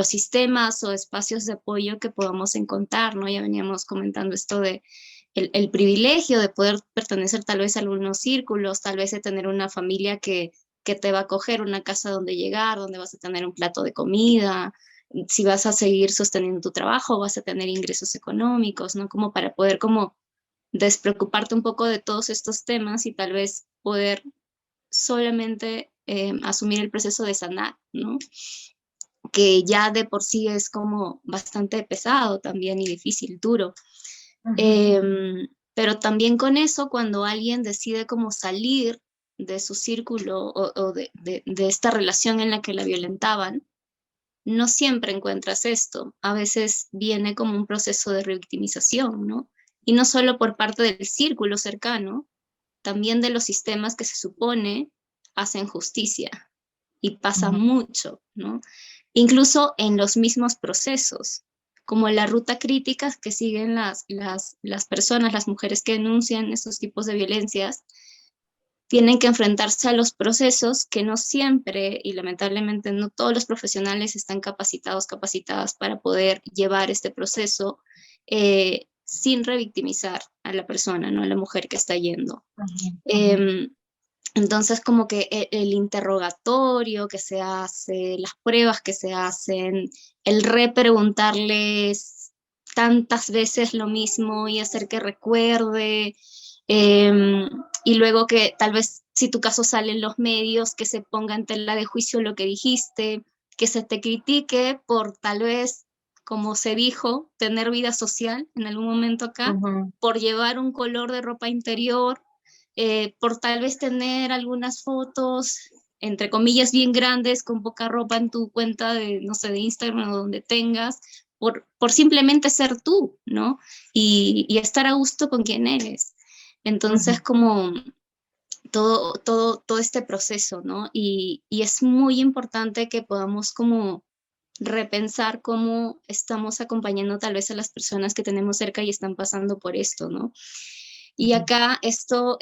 sistemas o espacios de apoyo que podamos encontrar, ¿no? Ya veníamos comentando esto de el privilegio de poder pertenecer tal vez a algunos círculos, tal vez de tener una familia que te va a acoger, una casa donde llegar, donde vas a tener un plato de comida, si vas a seguir sosteniendo tu trabajo, vas a tener ingresos económicos, ¿no? Como para poder como despreocuparte un poco de todos estos temas y tal vez poder solamente asumir el proceso de sanar, ¿no? Que ya de por sí es como bastante pesado también y difícil, duro. Pero también con eso, cuando alguien decide como salir de su círculo o de esta relación en la que la violentaban, no siempre encuentras esto. A veces viene como un proceso de revictimización, ¿no? Y no solo por parte del círculo cercano, también de los sistemas que se supone hacen justicia. Y pasa mucho, ¿no? Incluso en los mismos procesos, como la ruta crítica que siguen las personas, las mujeres que denuncian estos tipos de violencias, tienen que enfrentarse a los procesos que no siempre, y lamentablemente no todos los profesionales están capacitadas para poder llevar este proceso sin revictimizar a la persona, ¿no? A la mujer que está yendo. Entonces, como que el interrogatorio que se hace, las pruebas que se hacen, el repreguntarles tantas veces lo mismo y hacer que recuerde, y luego que tal vez si tu caso sale en los medios, que se ponga en tela de juicio lo que dijiste, que se te critique por tal vez, como se dijo, tener vida social en algún momento acá, por llevar un color de ropa interior, por tal vez tener algunas fotos, entre comillas, bien grandes, con poca ropa en tu cuenta de, no sé, de Instagram o donde tengas, por simplemente ser tú, ¿no? Y estar a gusto con quien eres. Entonces, como todo este proceso, ¿no? Y es muy importante que podamos como repensar cómo estamos acompañando tal vez a las personas que tenemos cerca y están pasando por esto, ¿no? Y acá esto,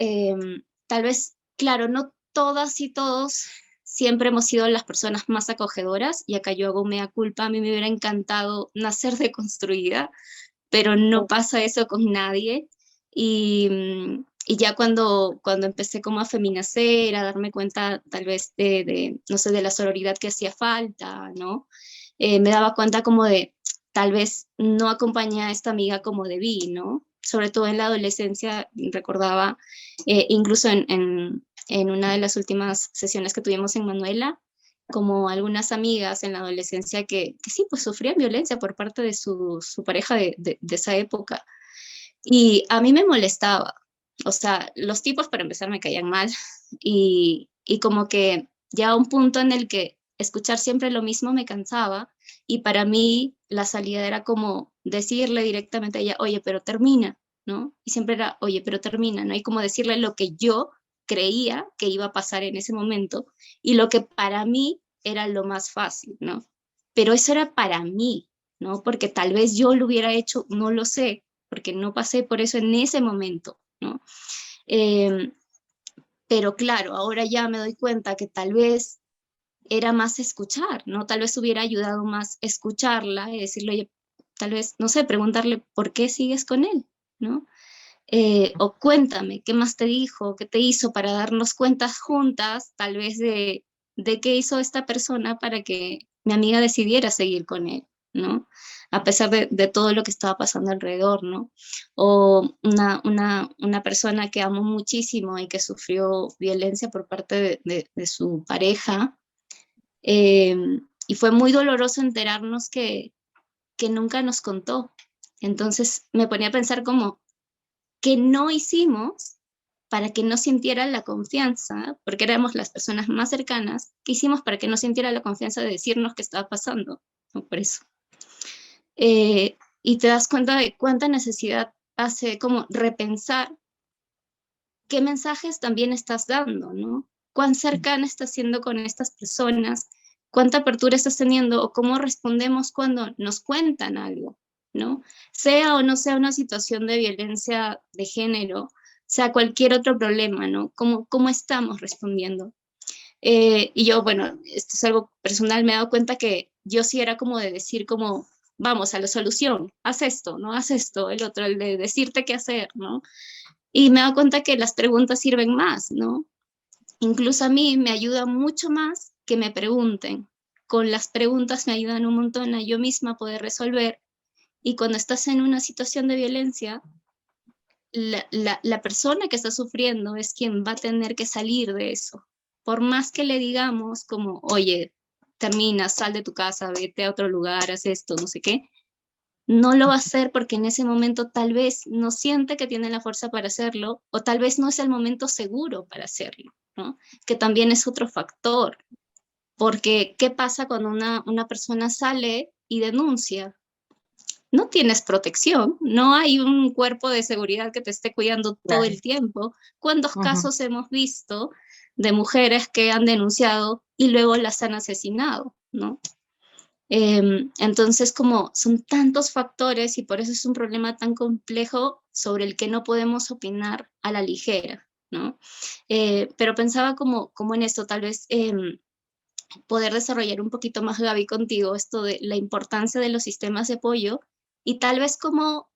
tal vez, claro, no todas y todos siempre hemos sido las personas más acogedoras, y acá yo hago mea culpa, a mí me hubiera encantado nacer deconstruida, pero no pasa eso con nadie, y ya cuando empecé como a feminacer, a darme cuenta tal vez no sé, de la sororidad que hacía falta, ¿no? Me daba cuenta como de, tal vez no acompañé a esta amiga como debí, ¿no? Sobre todo en la adolescencia, recordaba, incluso en una de las últimas sesiones que tuvimos en Manuela, como algunas amigas en la adolescencia que sí, pues sufrían violencia por parte de su pareja de esa época. Y a mí me molestaba, o sea, los tipos para empezar me caían mal, y como que ya un punto en el que escuchar siempre lo mismo me cansaba, y para mí la salida era como decirle directamente a ella, oye, pero termina, ¿no? Y siempre era, oye, pero termina, ¿no? Y como decirle lo que yo creía que iba a pasar en ese momento y lo que para mí era lo más fácil, ¿no? Pero eso era para mí, ¿no? Porque tal vez yo lo hubiera hecho, no lo sé, porque no pasé por eso en ese momento, ¿no? Pero claro, ahora ya me doy cuenta que tal vez era más escuchar, ¿no? Tal vez hubiera ayudado más escucharla y decirle, oye, tal vez, no sé, preguntarle, ¿por qué sigues con él? ¿No? O cuéntame, ¿qué más te dijo? ¿Qué te hizo? Para darnos cuentas juntas, tal vez de qué hizo esta persona para que mi amiga decidiera seguir con él, ¿no? A pesar de todo lo que estaba pasando alrededor, ¿no? O una persona que amo muchísimo y que sufrió violencia por parte de su pareja, y fue muy doloroso enterarnos que nunca nos contó. Entonces me ponía a pensar como, ¿qué no hicimos para que no sintiera la confianza? Porque éramos las personas más cercanas. ¿Qué hicimos para que no sintiera la confianza de decirnos qué estaba pasando? ¿No? Por eso. Y te das cuenta de cuánta necesidad hace como repensar qué mensajes también estás dando, ¿no? Cuán cercana estás siendo con estas personas, cuánta apertura estás teniendo o cómo respondemos cuando nos cuentan algo, ¿no? Sea o no sea una situación de violencia de género, sea cualquier otro problema, ¿no? ¿Cómo estamos respondiendo? Y yo, bueno, esto es algo personal, me he dado cuenta que yo sí era como de decir como, vamos a la solución, haz esto, ¿no? Haz esto, el otro, el de decirte qué hacer, ¿no? Y me he dado cuenta que las preguntas sirven más, ¿no? Incluso a mí me ayuda mucho más que me pregunten. Con las preguntas me ayudan un montón a yo misma poder resolver. Y cuando estás en una situación de violencia, la persona que está sufriendo es quien va a tener que salir de eso. Por más que le digamos como, oye, termina, sal de tu casa, vete a otro lugar, haz esto, no sé qué, no lo va a hacer porque en ese momento tal vez no siente que tiene la fuerza para hacerlo, o tal vez no es el momento seguro para hacerlo, ¿no? Que también es otro factor, porque ¿qué pasa cuando una persona sale y denuncia? No tienes protección, no hay un cuerpo de seguridad que te esté cuidando todo el tiempo. ¿Cuántos casos hemos visto de mujeres que han denunciado y luego las han asesinado, ¿no? Entonces, como son tantos factores y por eso es un problema tan complejo sobre el que no podemos opinar a la ligera, ¿no? pero pensaba como en esto, tal vez poder desarrollar un poquito más, Gaby, contigo, esto de la importancia de los sistemas de apoyo y tal vez cómo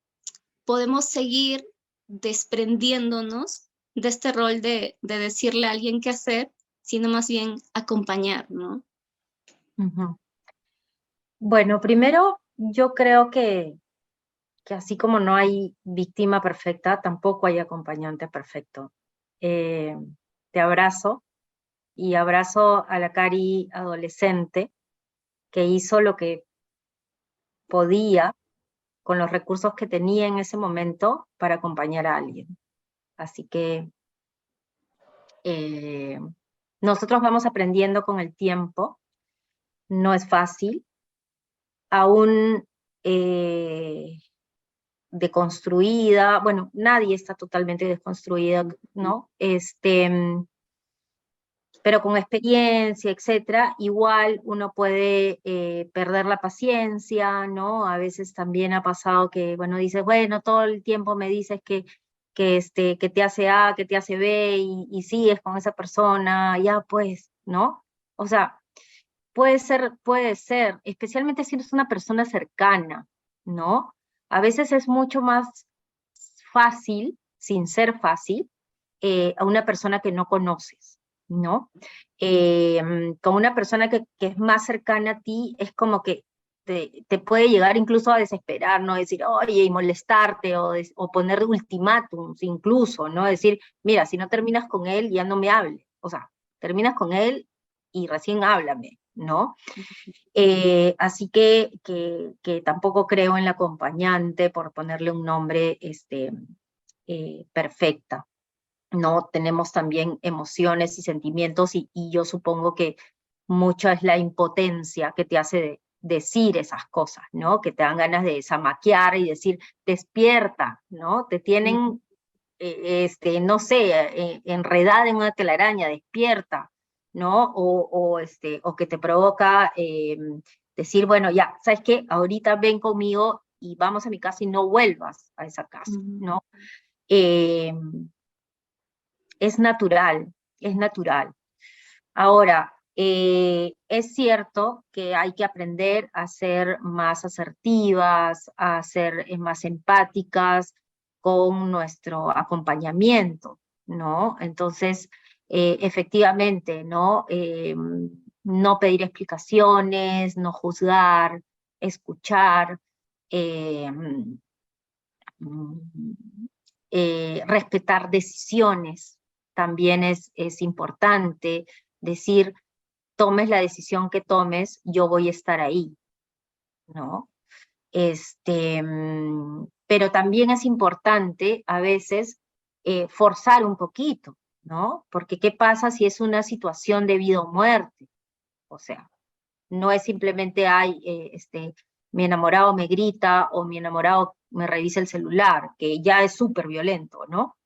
podemos seguir desprendiéndonos de este rol de decirle a alguien qué hacer, sino más bien acompañar, ¿no? Ujú. Bueno, primero yo creo que así como no hay víctima perfecta, tampoco hay acompañante perfecto. Te abrazo y abrazo a la Cari adolescente que hizo lo que podía con los recursos que tenía en ese momento para acompañar a alguien. Así que nosotros vamos aprendiendo con el tiempo, no es fácil, aún deconstruida, bueno, nadie está totalmente desconstruida, ¿no? Pero con experiencia, etcétera, igual uno puede perder la paciencia, ¿no? A veces también ha pasado que, bueno, dices, bueno, todo el tiempo me dices que te hace A, que te hace B, y sigues con esa persona, ya pues, ¿no? O sea, puede ser, especialmente si eres una persona cercana, ¿no? A veces es mucho más fácil, sin ser fácil, a una persona que no conoces, ¿no? Con una persona que es más cercana a ti, es como que te puede llegar incluso a desesperar, ¿no? Decir, oye, y molestarte, o poner ultimátums incluso, ¿no? Decir, mira, si no terminas con él, ya no me hables. O sea, terminas con él y recién háblame, ¿no? Así que tampoco creo en la acompañante, por ponerle un nombre perfecta. No, tenemos también emociones y sentimientos, y yo supongo que mucho es la impotencia que te hace decir esas cosas, ¿no? Que te dan ganas de zamaquear y decir, despierta, ¿no? Te tienen, no sé, enredada en una telaraña, despierta, ¿no? O que te provoca decir, bueno, ya, ¿sabes qué? Ahorita ven conmigo y vamos a mi casa y no vuelvas a esa casa, ¿no? Es natural, es natural. Ahora, es cierto que hay que aprender a ser más asertivas, a ser más empáticas con nuestro acompañamiento, ¿no? Entonces, efectivamente, ¿no? No pedir explicaciones, no juzgar, escuchar, eh, respetar decisiones también es importante. Decir, tomes la decisión que tomes, yo voy a estar ahí, ¿no? Pero también es importante a veces forzar un poquito, ¿no? Porque ¿qué pasa si es una situación de vida o muerte? O sea, no es simplemente, ay, mi enamorado me grita o mi enamorado me revisa el celular, que ya es súper violento, ¿no?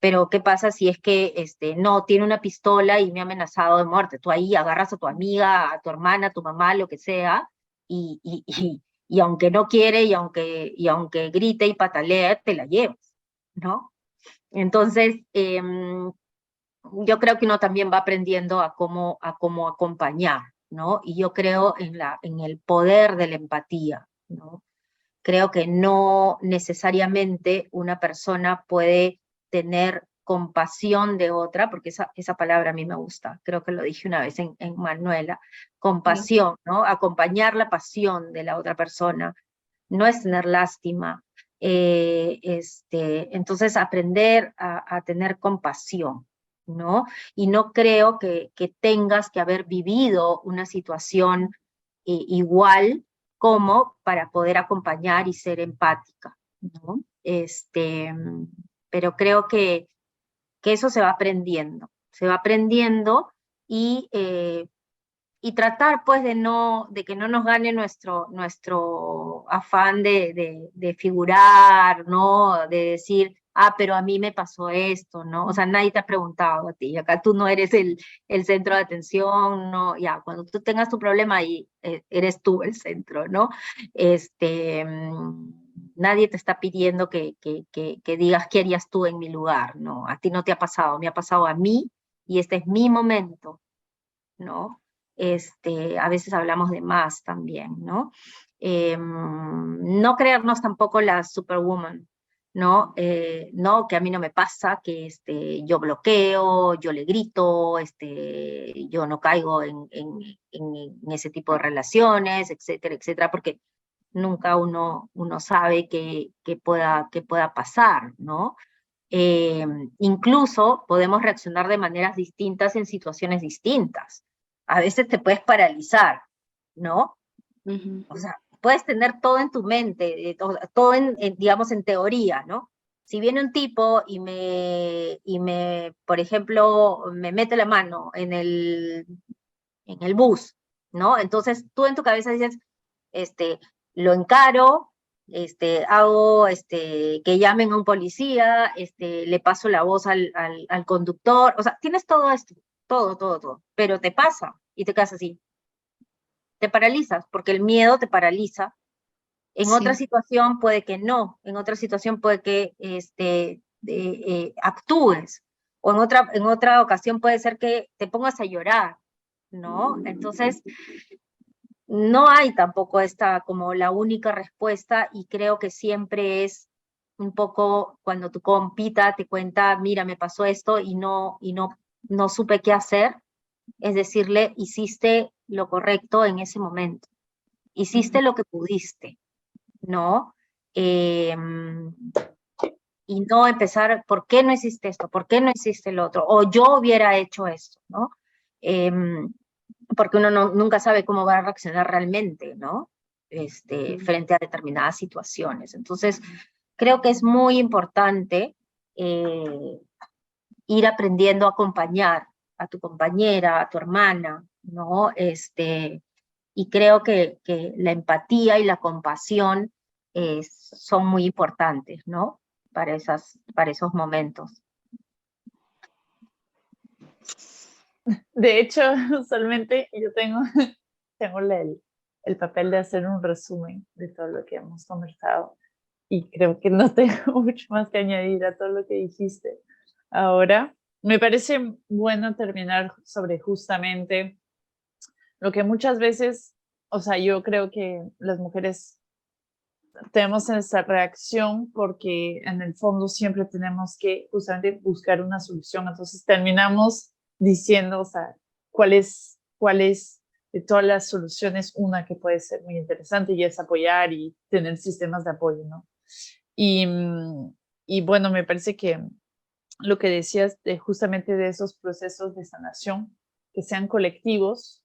Pero ¿qué pasa si es que no, tiene una pistola y me ha amenazado de muerte? Tú ahí agarras a tu amiga, a tu hermana, a tu mamá, lo que sea, y aunque no quiere y aunque grite y patalee, te la llevas, ¿no? Entonces, yo creo que uno también va aprendiendo a cómo acompañar, ¿no? Y yo creo en el poder de la empatía, ¿no? Creo que no necesariamente una persona puede tener compasión de otra, porque esa palabra a mí me gusta, creo que lo dije una vez en Manuela, compasión, ¿no? Acompañar la pasión de la otra persona, no es tener lástima. Entonces aprender a tener compasión, ¿no? Y no creo que tengas que haber vivido una situación igual como para poder acompañar y ser empática, ¿no? Pero creo que eso se va aprendiendo y tratar pues de que no nos gane nuestro afán de figurar, ¿no? De decir, ah, pero a mí me pasó esto, ¿no? O sea, nadie te ha preguntado a ti, acá tú no eres el centro de atención, ¿no? Ya, cuando tú tengas tu problema ahí, eres tú el centro, ¿no? nadie te está pidiendo que digas qué harías tú en mi lugar, ¿no? A ti no te ha pasado, me ha pasado a mí y este es mi momento, ¿no? A veces hablamos de más también, ¿no? No creernos tampoco la superwoman, ¿no? No, que a mí no me pasa, que yo bloqueo, yo le grito, yo no caigo en ese tipo de relaciones, etcétera, etcétera, porque nunca uno sabe qué pueda pasar, ¿no? Incluso podemos reaccionar de maneras distintas en situaciones distintas. A veces te puedes paralizar, ¿no? O sea, puedes tener todo en tu mente, todo digamos, en teoría, ¿no? Si viene un tipo y por ejemplo, me mete la mano en el bus, ¿no? Entonces tú en tu cabeza dices, lo encaro, hago que llamen a un policía, le paso la voz al conductor, o sea, tienes todo esto, todo, pero te pasa y te quedas así. Te paralizas, porque el miedo te paraliza. En otra situación puede que no, en otra situación puede que actúes, o en otra ocasión puede ser que te pongas a llorar, ¿no? Entonces, no hay tampoco esta como la única respuesta, y creo que siempre es un poco cuando tu compita te cuenta, mira, me pasó esto y no supe qué hacer, es decirle, hiciste lo correcto en ese momento, hiciste lo que pudiste, ¿no? Y no empezar, ¿por qué no hiciste esto? ¿Por qué no hiciste lo otro? O yo hubiera hecho esto, ¿no? Porque uno nunca sabe cómo va a reaccionar realmente, ¿no? Frente a determinadas situaciones. Entonces, creo que es muy importante ir aprendiendo a acompañar a tu compañera, a tu hermana, ¿no? Y creo que la empatía y la compasión son muy importantes, ¿no? Para esos momentos. De hecho, usualmente yo tengo el papel de hacer un resumen de todo lo que hemos conversado, y creo que no tengo mucho más que añadir a todo lo que dijiste. Ahora, me parece bueno terminar sobre justamente lo que muchas veces, o sea, yo creo que las mujeres tenemos esa reacción porque en el fondo siempre tenemos que justamente buscar una solución. Entonces terminamos diciendo, o sea, cuál es de todas las soluciones una que puede ser muy interesante, y es apoyar y tener sistemas de apoyo, ¿no? Y bueno, me parece que lo que decías justamente de esos procesos de sanación, que sean colectivos,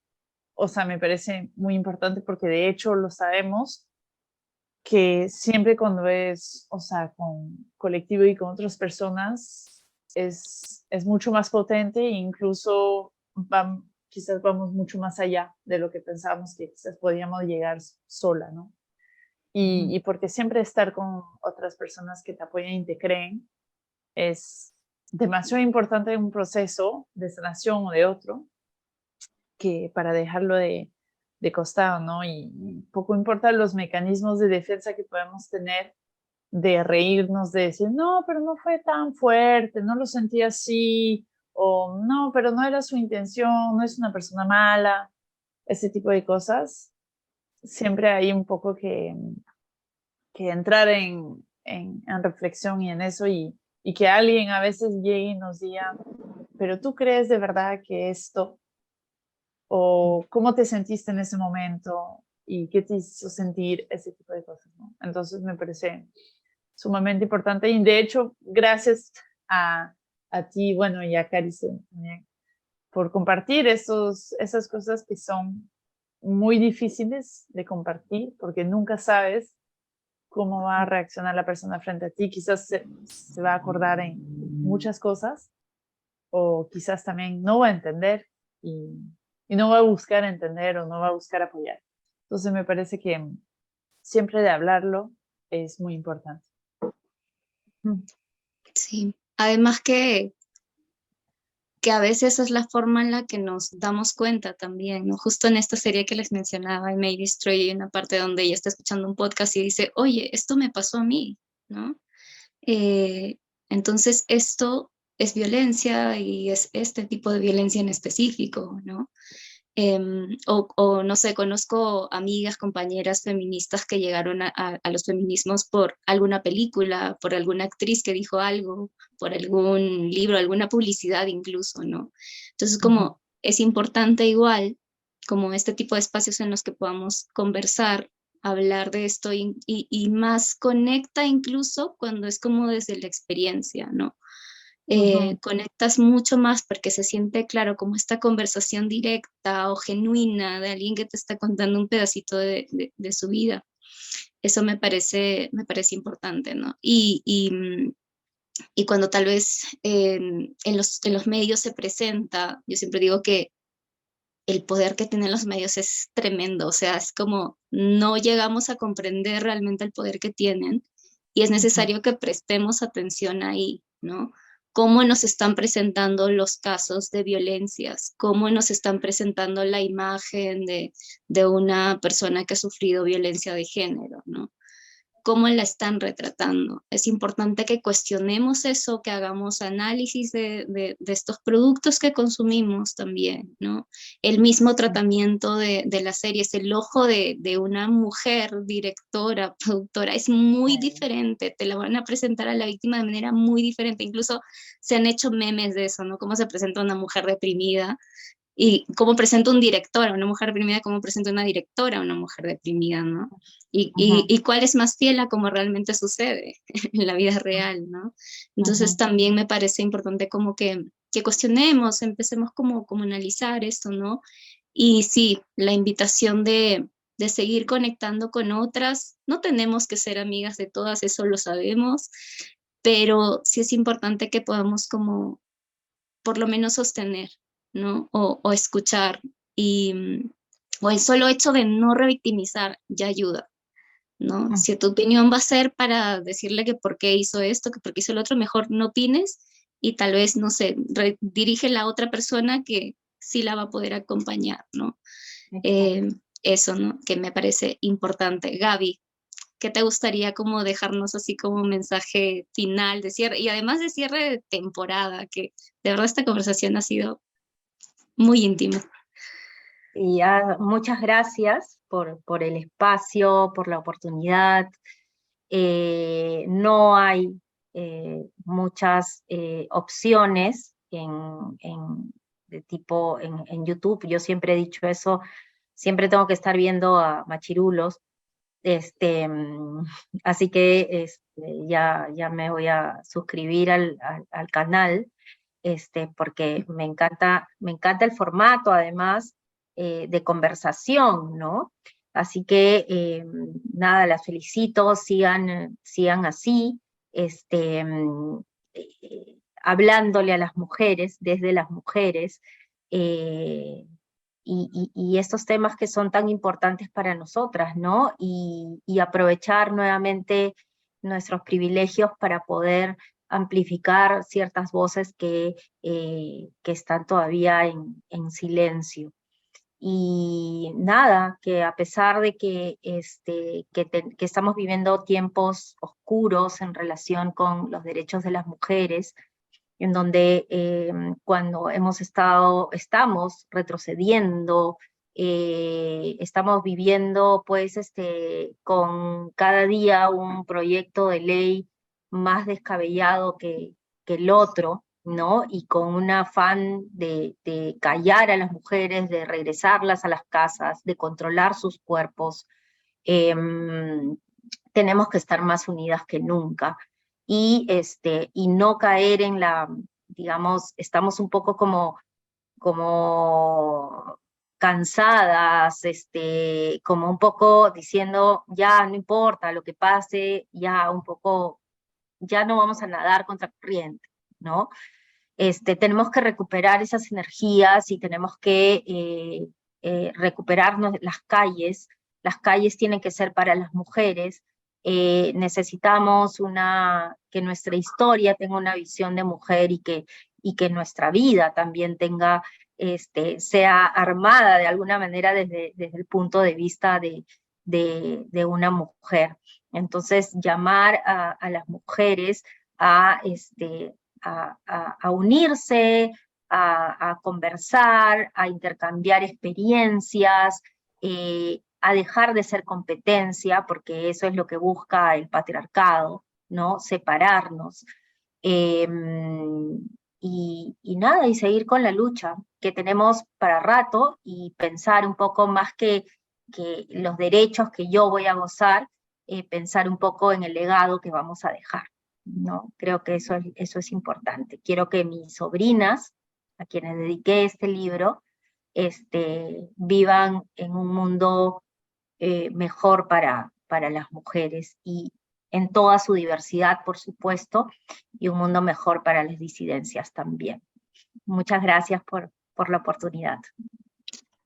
o sea, me parece muy importante, porque de hecho lo sabemos, que siempre cuando es, o sea, con colectivo y con otras personas, es mucho más potente, e incluso quizás vamos mucho más allá de lo que pensábamos que quizás podíamos llegar sola, ¿no? Y porque siempre estar con otras personas que te apoyan y te creen es demasiado importante en un proceso de sanación o de otro, que para dejarlo de costado, ¿no? Y poco importan los mecanismos de defensa que podemos tener, de reírnos, de decir, no, pero no fue tan fuerte, no lo sentí así, o no, pero no era su intención, no es una persona mala, ese tipo de cosas. Siempre hay un poco que entrar en reflexión y en eso, y que alguien a veces llegue y nos diga, pero ¿tú crees de verdad que esto? ¿O cómo te sentiste en ese momento? ¿Y qué te hizo sentir? Ese tipo de cosas, ¿no? Entonces me parece sumamente importante, y de hecho, gracias a ti, bueno, y a Caris también, por compartir esas cosas que son muy difíciles de compartir, porque nunca sabes cómo va a reaccionar la persona frente a ti. Quizás se va a acordar en muchas cosas, o quizás también no va a entender, y no va a buscar entender, o no va a buscar apoyar. Entonces me parece que siempre de hablarlo es muy importante. Sí, además que que a veces es la forma en la que nos damos cuenta también, ¿no? Justo en esta serie que les mencionaba, I May Destroy You, hay una parte donde ella está escuchando un podcast y dice, oye, esto me pasó a mí, ¿no? Entonces esto es violencia y es este tipo de violencia en específico, ¿no? O no sé, conozco amigas, compañeras feministas que llegaron a los feminismos por alguna película, por alguna actriz que dijo algo, por algún libro, alguna publicidad incluso, ¿no? Entonces como es importante igual, como este tipo de espacios en los que podamos conversar, hablar de esto y más conecta incluso cuando es como desde la experiencia, ¿no? Conectas mucho más porque se siente, claro, como esta conversación directa o genuina de alguien que te está contando un pedacito de su vida. Eso me parece importante, ¿no? Y cuando tal vez en los medios se presenta, yo siempre digo que el poder que tienen los medios es tremendo, o sea, es como no llegamos a comprender realmente el poder que tienen y es necesario que prestemos atención ahí, ¿no? Cómo nos están presentando los casos de violencias, cómo nos están presentando la imagen de una persona que ha sufrido violencia de género, ¿no? Cómo la están retratando. Es importante que cuestionemos eso, que hagamos análisis de estos productos que consumimos también, ¿no? El mismo tratamiento de las series, el ojo de una mujer directora, productora, es muy diferente, te la van a presentar a la víctima de manera muy diferente, incluso se han hecho memes de eso, ¿no? Cómo se presenta una mujer deprimida y cómo presenta un director a una mujer deprimida, cómo presenta una directora a una mujer deprimida, ¿no? Y cuál es más fiel a cómo realmente sucede en la vida real, ¿no? Entonces también me parece importante como que cuestionemos, empecemos como a analizar esto, ¿no? Y sí, la invitación de seguir conectando con otras, no tenemos que ser amigas de todas, eso lo sabemos, pero sí es importante que podamos como por lo menos sostener, ¿no? O escuchar. O el solo hecho de no revictimizar ya ayuda, ¿no? Si tu opinión va a ser para decirle que por qué hizo esto, que por qué hizo lo otro, mejor no opines y tal vez, no sé, dirige a otra persona que sí la va a poder acompañar, ¿no? Eso, ¿no? Que me parece importante. Gaby, ¿qué te gustaría como dejarnos así como un mensaje final de cierre? Y además de cierre de temporada, que de verdad esta conversación ha sido muy íntima. Y muchas gracias por el espacio, por la oportunidad. No hay muchas opciones de tipo en YouTube. Yo siempre he dicho eso, siempre tengo que estar viendo a machirulos. Así que ya me voy a suscribir al canal, porque me encanta el formato, además, de conversación, ¿no? Así que, nada, las felicito, sigan así, hablándole a las mujeres, desde las mujeres, y estos temas que son tan importantes para nosotras, ¿no? Y aprovechar nuevamente nuestros privilegios para poder amplificar ciertas voces que están todavía en silencio. Y nada, que a pesar de que estamos viviendo tiempos oscuros en relación con los derechos de las mujeres, en donde cuando estamos retrocediendo, estamos viviendo pues con cada día un proyecto de ley más descabellado que el otro, ¿no? Y con un afán de callar a las mujeres, de regresarlas a las casas, de controlar sus cuerpos. Tenemos que estar más unidas que nunca. Y no caer en digamos, estamos un poco como cansadas, como un poco diciendo, ya no importa lo que pase, ya un poco, ya no vamos a nadar contra corriente, ¿no? Tenemos que recuperar esas energías y tenemos que recuperarnos las calles tienen que ser para las mujeres. Necesitamos que nuestra historia tenga una visión de mujer y y que nuestra vida también sea armada de alguna manera desde el punto de vista de una mujer. Entonces, llamar a las mujeres a unirse, a conversar, a intercambiar experiencias, a dejar de ser competencia, porque eso es lo que busca el patriarcado, ¿no? Separarnos. Y nada, y seguir con la lucha que tenemos para rato y pensar un poco más que los derechos que yo voy a gozar, pensar un poco en el legado que vamos a dejar, ¿no? Creo que eso es importante. Quiero que mis sobrinas, a quienes dediqué este libro, vivan en un mundo mejor para las mujeres y en toda su diversidad, por supuesto, y un mundo mejor para las disidencias también. Muchas gracias por la oportunidad.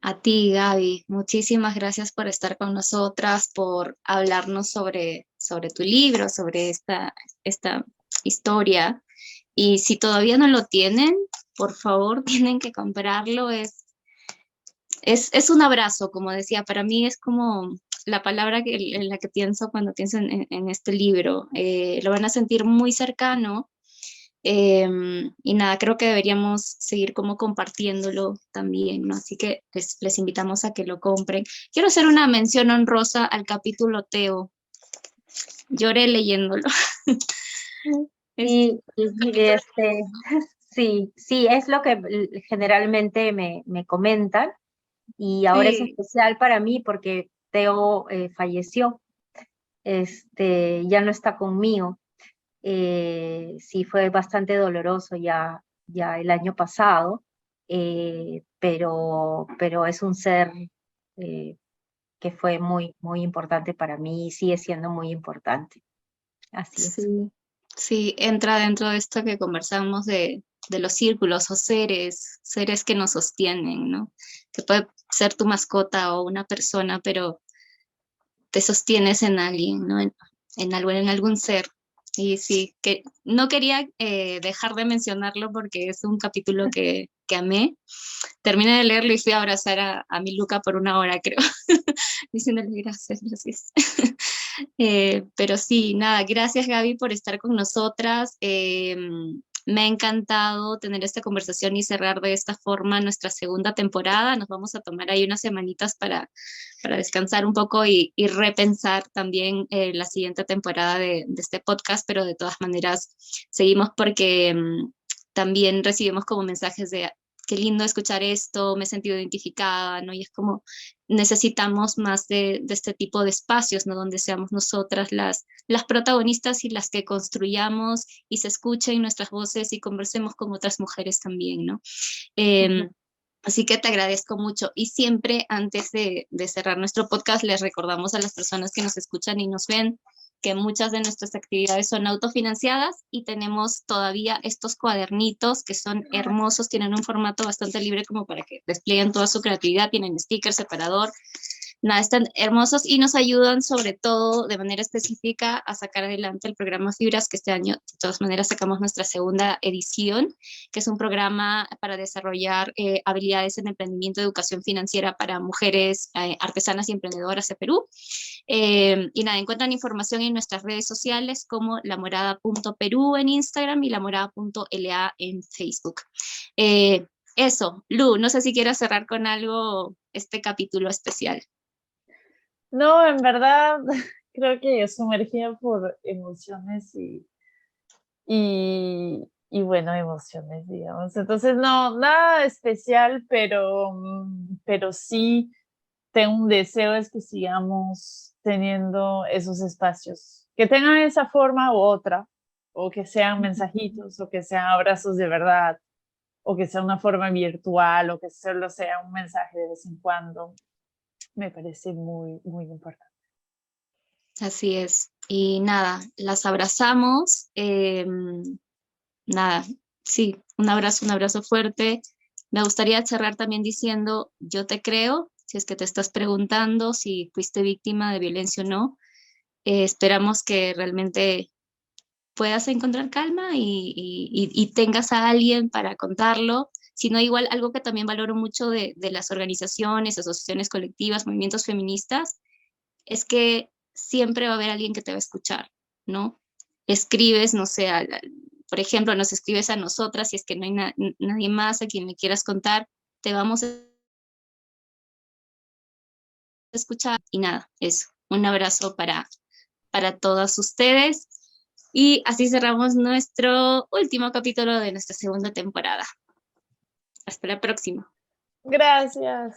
A ti, Gaby, muchísimas gracias por estar con nosotras, por hablarnos sobre tu libro, sobre esta historia. Y si todavía no lo tienen, por favor, tienen que comprarlo. Es un abrazo, como decía, para mí es como la palabra en la que pienso cuando pienso en este libro. Lo van a sentir muy cercano. Y nada, creo que deberíamos seguir como compartiéndolo también, ¿no? Así que les invitamos a que lo compren. Quiero hacer una mención honrosa al capítulo Teo. Lloré leyéndolo. Sí, sí, es lo que generalmente me comentan, y ahora es Sí. especial para mí porque Teo falleció, ya no está conmigo. Sí, fue bastante doloroso ya el año pasado, pero es un ser que fue muy, muy importante para mí y sigue siendo muy importante. Así es. Sí, sí, entra dentro de esto que conversamos de los círculos o seres que nos sostienen, ¿no? Que puede ser tu mascota o una persona, pero te sostienes en alguien, ¿no? En algo, en algún ser. Y sí, que no quería dejar de mencionarlo porque es un capítulo que amé. Terminé de leerlo y fui a abrazar a mi Luca por 1 hora, creo, diciéndole gracias, gracias. Pero sí, nada, gracias Gaby por estar con nosotras. Me ha encantado tener esta conversación y cerrar de esta forma nuestra segunda temporada. Nos vamos a tomar ahí unas semanitas para descansar un poco y repensar también la siguiente temporada de este podcast, pero de todas maneras seguimos porque también recibimos como mensajes de qué lindo escuchar esto, me he sentido identificada, ¿no? Y es como necesitamos más de este tipo de espacios, ¿no? Donde seamos nosotras las protagonistas y las que construyamos y se escuchen nuestras voces y conversemos con otras mujeres también, ¿no? Así que te agradezco mucho. Y siempre antes de cerrar nuestro podcast, les recordamos a las personas que nos escuchan y nos ven que muchas de nuestras actividades son autofinanciadas y tenemos todavía estos cuadernitos que son hermosos, tienen un formato bastante libre como para que desplieguen toda su creatividad, tienen sticker, separador, nada, están hermosos y nos ayudan sobre todo de manera específica a sacar adelante el programa Fibras, que este año de todas maneras sacamos nuestra segunda edición, que es un programa para desarrollar habilidades en emprendimiento y educación financiera para mujeres artesanas y emprendedoras de Perú. Y nada, encuentran información en nuestras redes sociales como lamorada.perú en Instagram y lamorada.la en Facebook. Eso, Lu, no sé si quieras cerrar con algo este capítulo especial. No, en verdad, creo que sumergida por emociones y bueno, emociones, digamos. Entonces, no, nada especial, pero sí tengo un deseo es que sigamos teniendo esos espacios, que tengan esa forma u otra, o que sean mensajitos, o que sean abrazos de verdad, o que sea una forma virtual, o que solo sea un mensaje de vez en cuando. Me parece muy, muy importante. Así es. Y nada, las abrazamos. Nada, sí, un abrazo fuerte. Me gustaría cerrar también diciendo, yo te creo, si es que te estás preguntando si fuiste víctima de violencia o no. Esperamos que realmente puedas encontrar calma y tengas a alguien para contarlo. Sino igual algo que también valoro mucho de las organizaciones, asociaciones colectivas, movimientos feministas, es que siempre va a haber alguien que te va a escuchar, ¿no? Escribes, no sé, por ejemplo, nos escribes a nosotras, si es que no hay nadie más a quien le quieras contar, te vamos a escuchar. Y nada, eso. Un abrazo para todas ustedes. Y así cerramos nuestro último capítulo de nuestra segunda temporada. Hasta la próxima. Gracias.